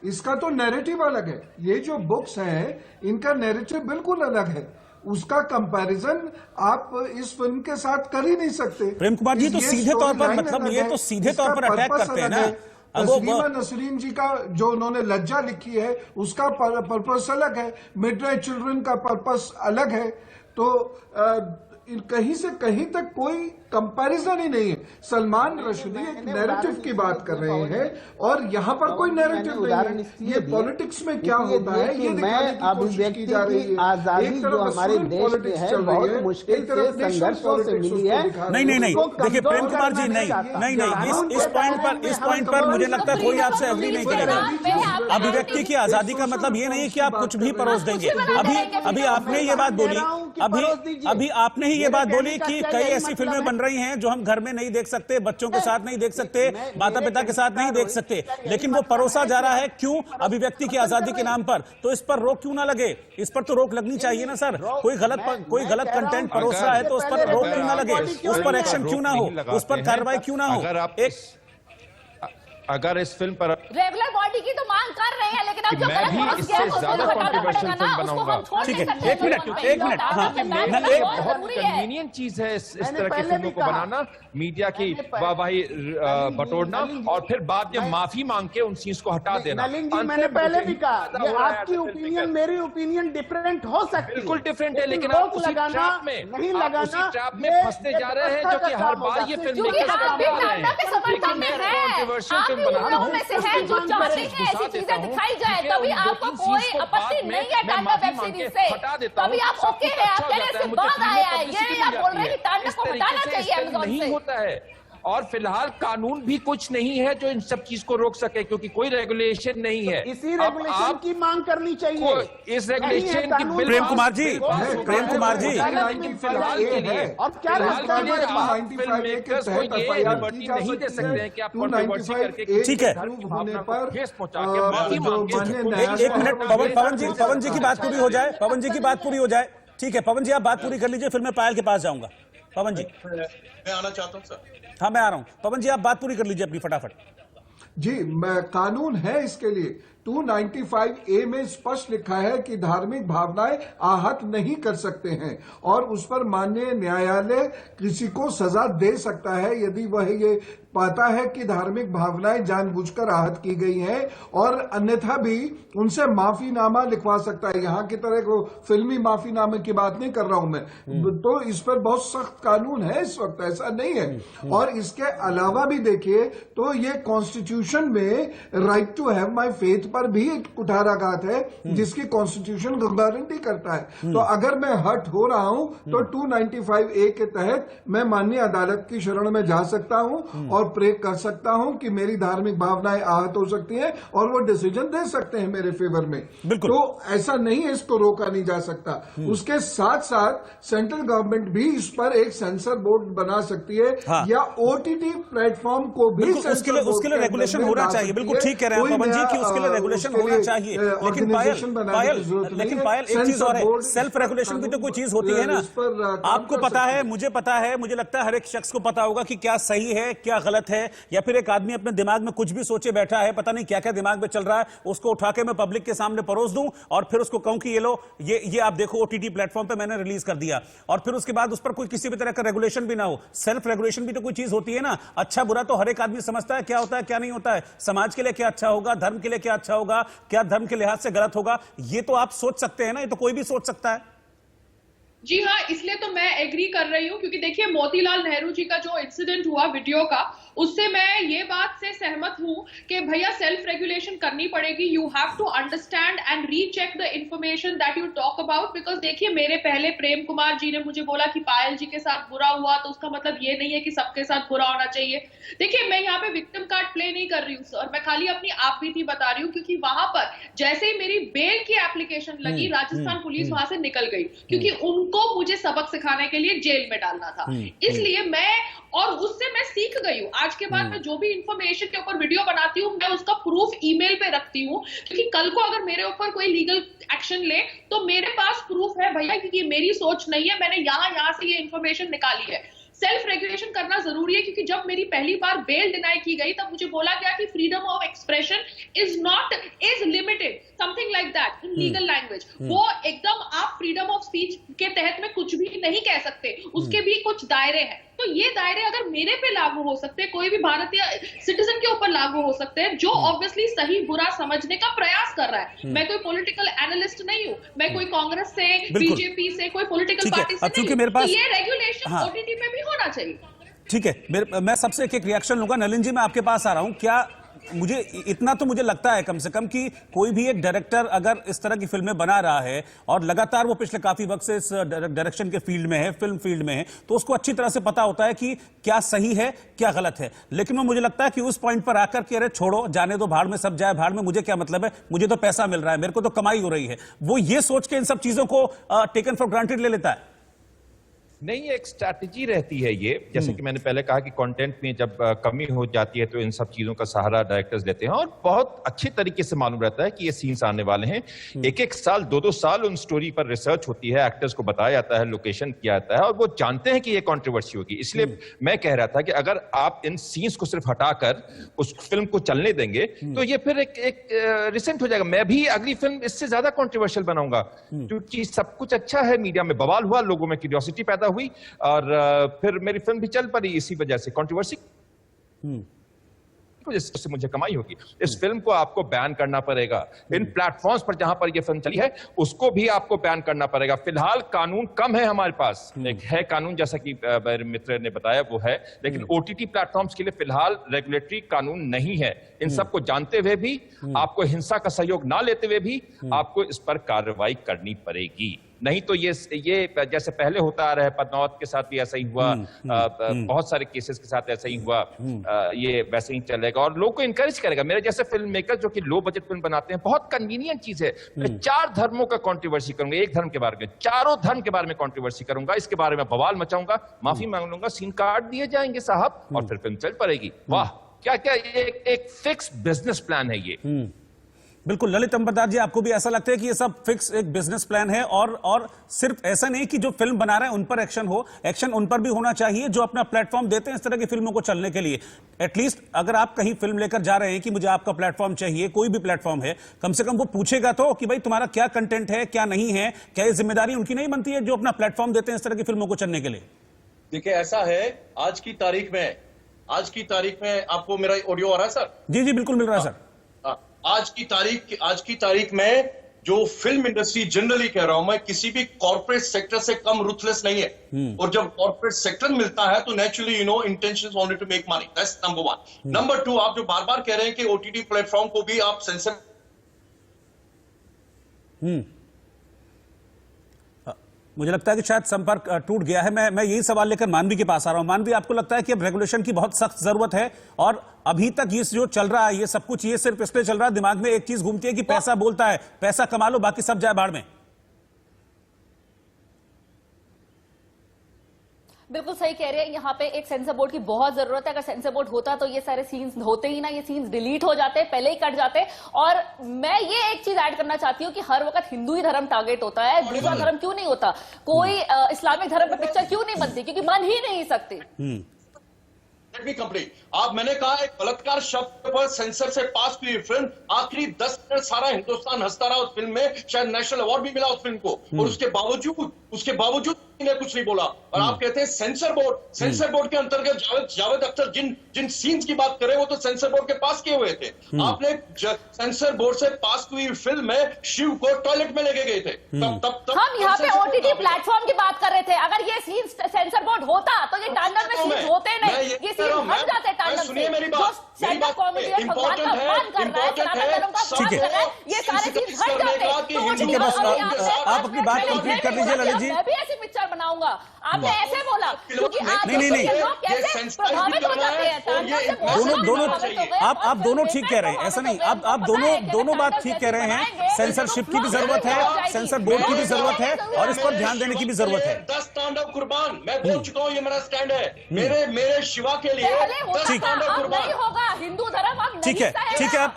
इसका तो नैरेटिव अलग है। ये जो बुक्स हैं इनका नैरेटिव बिल्कुल अलग है, उसका कंपैरिजन आप इस फिल्म के साथ कर ही नहीं सकते। प्रेम कुमार जी, तो सीधे तौर पर मतलब ये तो सीधे तौर पर अटैक करते हैं ना। तस्लीमा नसरीन जी का जो उन्होंने लज्जा लिखी है उसका पर्पस अलग है, मिडनाइट चिल्ड्रन का पर्पस अलग है। तो कहीं से कहीं तक कोई कंपैरिजन ही नहीं है। सलमान रश्दी एक नैरेटिव की बात कर रहे हैं और यहाँ पर कोई नैरेटिव नहीं है। ये पॉलिटिक्स में क्या होता है ये दिखाने की कोशिश की जा रही है। आजादी जो हमारे देश में है बहुत मुश्किल से संघर्षों से मिली है। नहीं देखिए प्रेम कुमार जी, नहीं इस पॉइंट पर मुझे लगता है कोई आपसे एग्री नहीं करेगा। अभिव्यक्ति की आजादी का मतलब ये नहीं है कि आप कुछ भी परोस देंगे। अभी आपने ये बात बोली, अभी आपने ही ये बात बोली कि कई ऐसी फिल्में बन रही हैं जो हम घर में नहीं देख सकते, बच्चों के साथ नहीं देख सकते, माता पिता के साथ नहीं देख सकते, लेकिन वो परोसा जा रहा है। क्यों? अभिव्यक्ति की आजादी के नाम पर। तो इस पर रोक क्यों ना लगे? इस पर तो रोक लगनी चाहिए ना सर। कोई गलत कंटेंट परोस रहा है तो उस पर रोक क्यों ना लगे? उस पर एक्शन क्यों ना हो? उस पर कार्रवाई क्यों ना हो? अगर इस फिल्म पर रेगुलर बॉडी की तो मांग कर रहे हैं, लेकिन अब जो मैं भी इससे ज्यादा कंट्रोवर्शियल फिल्म बनाऊंगा। ठीक है, एक मिनट बहुत कन्वीनियंट चीज है इस तरह की फिल्मों को बनाना, मीडिया की वाहवाही बटोरना और फिर बाद में माफी मांग के उन सीन्स को हटा देना। नलिन जी, मैंने पहले भी कहा ये आपकी ओपिनियन मेरी ओपिनियन डिफरेंट हो सकती है, बिल्कुल डिफरेंट है, लेकिन आप उसी ट्रैप में फंसते जा रहे हैं जो कि हर बार ये फिल्म कंट्रोवर्शियल लोगों में से है जो चाहते हैं ऐसी चीजें दिखाई जाए, तभी आपको कोई आपत्ति नहीं है तांडव वेब सीरीज से, तभी आप ओके है। आप कह रहे हैं सिर्फ बाद आया है, ये आप बोल रहे हैं कि तांडव को हटाना चाहिए अमेज़न से। होता है और फिलहाल कानून भी कुछ नहीं है जो इन सब चीज को रोक सके, क्योंकि कोई रेगुलेशन नहीं है। इसी रेगुलेशन की मांग करनी चाहिए। इस रेगुलेशन की प्रेम कुमार जी, फिलहाल के लिए और क्या फिल्म मेकर्स को ये लिबर्टी नहीं दे सकते हैं कि आप कंट्रोवर्सी करके ठीक है। भावना पर ठेस पहुंचा के माफी मांगे। एक मिनट पवन जी की बात पूरी हो जाए, पवन जी की बात पूरी हो जाए। ठीक है पवन जी, आप बात पूरी कर लीजिए, फिर मैं पायल के पास जाऊंगा। पवन जी, मैं आना चाहता हूं सर। हाँ मैं आ रहा हूं। पवन जी, आप बात पूरी कर लीजिए अपनी फटाफट। जी, कानून है इसके लिए। 295A में स्पष्ट लिखा है कि धार्मिक भावनाएं आहत नहीं कर सकते हैं और उस पर माननीय न्यायालय किसी को सजा दे सकता है यदि वह ये पाता है कि धार्मिक भावनाएं जानबूझकर आहत की गई हैं, और अन्यथा भी उनसे माफीनामा लिखवा सकता है। यहाँ की तरह को फिल्मी माफीनामे की बात नहीं कर रहा हूं मैं, तो इस पर बहुत सख्त कानून है इस वक्त, ऐसा नहीं है। और इसके अलावा भी देखिए तो ये कॉन्स्टिट्यूशन में right to have my faith पर भी एक कुठाराघात है जिसकी कॉन्स्टिट्यूशन गारंटी करता है। तो अगर मैं हर्ट हो रहा हूं तो 295A के तहत मैं माननीय अदालत की शरण में जा सकता हूं और प्रे कर सकता हूं कि मेरी धार्मिक भावनाएं आहत हो सकती हैं और वो डिसीजन दे सकते हैं मेरे फेवर में। तो ऐसा नहीं है, इसको रोका नहीं जा सकता। उसके साथ साथ सेंट्रल गवर्नमेंट भी इस पर एक सेंसर बोर्ड बना सकती है, या OTT प्लेटफॉर्म को भी उसके लिए रेगुलेशन रेगुलेशन में होना ला चाहिए, सकती बिल्कुल है। ठीक कह रहे हैं कोई पवन जी नया, कि उसके लिए रेगुलेशन उसके होना लिए, चाहिए। लेकिन organization बनाने की जरूरत नहीं लेकिन है। पायल एक चीज सेंसर और है, बोर्ड सेल्फ रेगुलेशन भी तो कोई चीज होती है ना। इस पर काम आपको कर पता सकती है, मुझे पता है, मुझे लगता है हर एक शख्स को पता होगा कि क्या सही है क्या गलत है, या फिर एक आदमी अपने दिमाग में कुछ भी सोचे बैठा है, पता नहीं क्या क्या दिमाग में चल रहा है, उसको उठा के मैं पब्लिक के सामने परोस दूं और फिर उसको कहूं कि ये लो, ये आप देखो ओटीटी प्लेटफॉर्म पे मैंने रिलीज कर दिया, और फिर उसके बाद उस पर कोई किसी भी तरह का रेगुलेशन भी ना हो। सेल्फ रेगुलेशन भी तो कोई चीज होती है ना। अच्छा बुरा तो हर एक आदमी समझता है क्या होता है क्या नहीं होता है, समाज के लिए क्या अच्छा होगा, धर्म के लिए क्या अच्छा होगा, क्या धर्म के लिहाज से गलत होगा, ये तो आप सोच सकते हैं ना, ये तो कोई भी सोच सकता है। जी हाँ, इसलिए तो मैं एग्री कर रही हूँ, क्योंकि देखिए मोतीलाल नेहरू जी का जो इंसिडेंट हुआ वीडियो का, उससे मैं ये बात से सहमत हूँ कि भैया सेल्फ रेगुलेशन करनी पड़ेगी। You have to understand and recheck the information that you talk about, because देखिए मेरे पहले प्रेम कुमार जी ने मुझे बोला कि पायल जी के साथ बुरा हुआ, तो उसका मतलब ये नहीं है कि सबके साथ बुरा होना चाहिए। देखिए मैं यहाँ पे विक्टिम कार्ड प्ले नहीं कर रही हूँ सर, मैं खाली अपनी आप बीती बता रही हूँ, क्योंकि वहां पर जैसे ही मेरी बेल की एप्लीकेशन लगी, राजस्थान पुलिस वहां से निकल गई, क्योंकि उनको मुझे सबक सिखाने के लिए जेल में डालना था। इसलिए मैं, और उससे मैं सीख गई हूँ। आज के बाद मैं जो भी इंफॉर्मेशन के ऊपर वीडियो बनाती हूँ, मैं उसका प्रूफ ईमेल पे रखती हूँ, क्योंकि कल को अगर मेरे ऊपर कोई लीगल एक्शन ले तो मेरे पास प्रूफ है भैया, क्योंकि मेरी सोच नहीं है, मैंने यहाँ से ये इंफॉर्मेशन निकाली है। सेल्फ रेगुलेशन करना जरूरी है, क्योंकि जब मेरी पहली बार बेल डिनाई की गई तब मुझे बोला गया कि freedom of expression is limited, something like that in legal language. वो एकदम आप फ्रीडम ऑफ स्पीच के तहत में कुछ भी नहीं कह सकते, उसके भी कुछ दायरे हैं। तो ये दायरे अगर मेरे पे लागू हो सकते हैं, कोई भी भारतीय सिटीजन के ऊपर लागू हो सकते हैं, जो ऑब्वियसली सही बुरा समझने का प्रयास कर रहा है। मैं कोई पॉलिटिकल एनालिस्ट नहीं हूँ, मैं कोई कांग्रेस से, बीजेपी से, कोई पॉलिटिकल पार्टी से नहीं हूँ, तो ये रेगुलेशन ओटीटी पे भी होना चाहिए। ठीक है, मैं सबसे एक रिएक्शन लूंगा। नलिन जी, मैं आपके पास आ रहा हूं। क्या मुझे इतना तो मुझे लगता है कम से कम कि कोई भी एक डायरेक्टर अगर इस तरह की फिल्में बना रहा है और लगातार वो पिछले काफी वक्त से इस डायरेक्शन के फील्ड में है, फिल्म फील्ड में है, तो उसको अच्छी तरह से पता होता है कि क्या सही है क्या गलत है। लेकिन मुझे लगता है कि उस पॉइंट पर आकर के अरे छोड़ो, जाने दो, भाड़ में सब जाए भाड़ में, मुझे क्या मतलब है, मुझे तो पैसा मिल रहा है, मेरे को तो कमाई हो रही है, वो ये सोच के इन सब चीजों को टेकन फॉर ग्रांटेड ले लेता है। नहीं, एक स्ट्रैटेजी रहती है ये, जैसे कि मैंने पहले कहा कि कंटेंट में जब कमी हो जाती है तो इन सब चीजों का सहारा डायरेक्टर्स लेते हैं, और बहुत अच्छे तरीके से मालूम रहता है कि ये सीन्स आने वाले हैं। एक साल 2-2 साल उन स्टोरी पर रिसर्च होती है, एक्टर्स को बताया जाता है, लोकेशन किया जाता है, और वो जानते हैं कि ये कंट्रोवर्सी होगी। इसलिए मैं कह रहा था कि अगर आप इन सीन्स को सिर्फ हटाकर उस फिल्म को चलने देंगे तो ये फिर एक रिसेंट हो जाएगा। मैं भी अगली फिल्म इससे ज्यादा कॉन्ट्रोवर्शियल बनाऊंगा, क्योंकि सब कुछ अच्छा है, मीडिया में बवाल हुआ, लोगों में क्यूरियोसिटी पैदा हुई, और फिर मेरी फिल्म भी चल पड़ी इसी वजह से, कंट्रोवर्सी जिससे मुझे कमाई होगी। इस फिल्म को आपको बैन करना पड़ेगा। इन प्लेटफॉर्म्स पर जहां पर यह फिल्म चली है उसको भी आपको बैन करना पड़ेगा। फिलहाल कानून कम है हमारे पास, एक है कानून जैसा कि मेरे मित्र ने बताया वो है, लेकिन ओटीटी प्लेटफॉर्म्स के लिए फिलहाल रेगुलेटरी कानून नहीं है। इन सबको जानते हुए भी, आपको हिंसा का सहयोग ना लेते हुए भी आपको इस पर कार्रवाई करनी पड़ेगी। नहीं तो ये जैसे पहले होता आ रहा है, पद्मावत के साथ भी ऐसा ही हुआ, बहुत सारे केसेस के साथ ऐसा ही हुआ, ये वैसे ही चलेगा और लोग को इनकरेज करेगा। मेरे जैसे फिल्म मेकर जो कि लो बजट फिल्म बनाते हैं, बहुत कन्वीनियंट चीज है। मैं 4 धर्मों का कंट्रोवर्सी करूंगा, एक धर्म के बारे में, 4 धर्म के बारे में कंट्रोवर्सी करूंगा, इसके बारे में बवाल मचाऊंगा, माफी मांग लूंगा, सीन कार्ड दिए जाएंगे साहब, और फिर फिल्म चल पड़ेगी। वाह, क्या क्या एक फिक्स बिजनेस प्लान है ये। बिल्कुल। ललित अंबरदार जी, आपको भी ऐसा लगता है कि ये सब फिक्स एक बिजनेस प्लान है, और सिर्फ ऐसा नहीं कि जो फिल्म बना रहे हैं उन पर एक्शन हो, एक्शन उन पर भी होना चाहिए जो अपना प्लेटफॉर्म देते हैं इस तरह की फिल्मों को चलने के लिए। एटलीस्ट अगर आप कहीं फिल्म लेकर जा रहे हैं कि मुझे आपका प्लेटफॉर्म चाहिए, कोई भी प्लेटफॉर्म है, कम से कम वो पूछेगा तो कि भाई तुम्हारा क्या कंटेंट है, क्या नहीं है, क्या ये जिम्मेदारी उनकी नहीं बनती है जो अपना प्लेटफॉर्म देते हैं इस तरह की फिल्मों को चलने के लिए। देखिए ऐसा है, आज की तारीख में आपको मेरा ऑडियो आ रहा है सर? जी बिल्कुल मिल रहा है सर। आज की तारीख में जो फिल्म इंडस्ट्री, जनरली कह रहा हूं मैं, किसी भी कॉर्पोरेट सेक्टर से कम रुथलेस नहीं है। और जब कॉर्पोरेट सेक्टर मिलता है तो naturally intentions only to make money, that's number 1। Number 2, आप जो बार बार कह रहे हैं कि ओटीटी प्लेटफॉर्म को भी आप सेंसर, मुझे लगता है कि शायद संपर्क टूट गया है। मैं यही सवाल लेकर मानवी के पास आ रहा हूं। मानवी, आपको लगता है कि अब रेगुलेशन की बहुत सख्त जरूरत है, और अभी तक ये जो चल रहा है ये सब कुछ ये सिर्फ इसलिए चल रहा है, दिमाग में एक चीज घूमती है कि पैसा बोलता है, पैसा कमा लो, बाकी सब जाए भाड़ में। बिल्कुल सही कह रहे हैं, यहाँ पे एक सेंसर बोर्ड की बहुत जरूरत है। अगर सेंसर बोर्ड होता तो ये सारे सीन्स होते ही ना, ये सीन्स डिलीट हो जाते, पहले ही कट जाते। और मैं ये एक चीज ऐड करना चाहती हूँ कि हर वक्त हिंदू ही धर्म टारगेट होता है, दूसरा धर्म क्यों नहीं होता? कोई इस्लामिक धर्म पे पिक्चर क्यों नहीं बनती? क्योंकि बन ही नहीं सकती। Let me complete. आप मैंने कहा एक बलात्कार शब्द पर सेंसर से पास हुई फिल्म, आखिरी 10 मिनट सारा हिंदुस्तान हंसता रहा उस फिल्म में, शायद नेशनल अवार्ड भी मिला उस फिल्म को, और उसके बावजूद ने कुछ नहीं बोला। और आप कहते हैं सेंसर बोर्ड के अंतर्गत जावेद अख्तर जिन सीन्स की बात करें वो तो सेंसर बोर्ड के पास किए हुए थे। आपने सेंसर बोर्ड से पास हुई फिल्म में शिव को टॉयलेट में लेके गए थे। तब हम यहाँ पे ओटीटी प्लेटफॉर्म की बात कर रहे थे। अगर ये सीन सेंसर बोर्ड होता तो ये तांडव में सीन होते नहीं, ये सीन हट जाते तांडव से। सुनिए मेरी बात, इम्पोर्टेंट है, ये सारे सीन हट जाते। आप अपनी बात कंप्लीट कर लीजिए ललित जी। मैं भी ऐसी पिक्चर बनाऊंगा। आपने ऐसे बोला क्योंकि आप नहीं कैसे प्रभावित हो जाते हैं। दोनों आप दोनों ठीक कह रहे हैं, ऐसा नहीं, आप दोनों बात ठीक कह रहे हैं। सेंसरशिप की भी जरूरत है, सेंसर बोर्ड की भी जरूरत है, और इस पर ध्यान देने की भी जरूरत है। 10 तांडव कुर्बान, मैं बोल चुका हूँ, ये मेरा स्टैंड है। मेरे शिवा के लिए 10 तांडव कुर्बान होगा। हिंदू धर्म ठीक है।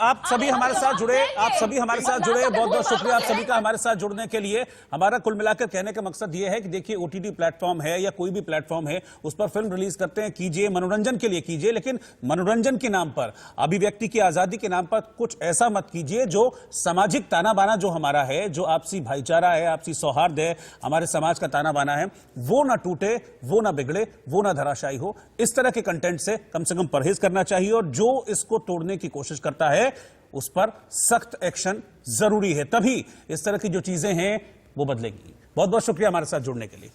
आप सभी हमारे साथ जुड़े, बहुत बहुत शुक्रिया आप सभी का हमारे साथ जुड़ने के लिए। हमारा कुल मिलाकर कहने का मकसद यह है कि देखिए, ओटीटी प्लेटफॉर्म है या कोई भी प्लेटफॉर्म है, उस पर फिल्म रिलीज करते हैं, कीजिए, मनोरंजन के लिए कीजिए, लेकिन मनोरंजन के नाम पर, अभिव्यक्ति की आजादी के नाम पर कुछ ऐसा मत कीजिए जो सामाजिक ताना बाना जो हमारा है, जो आपसी भाईचारा है, आपसी सौहार्द है, हमारे समाज का ताना बाना है, वो ना टूटे, वो ना बिगड़े, वो ना धराशायी हो। इस तरह के कंटेंट से कम परहेज करना चाहिए, और जो इसको तोड़ने की कोशिश करता है उस पर सख्त एक्शन जरूरी है। तभी इस तरह की जो चीजें हैं वो बदलेंगी। बहुत बहुत शुक्रिया हमारे साथ जुड़ने के लिए।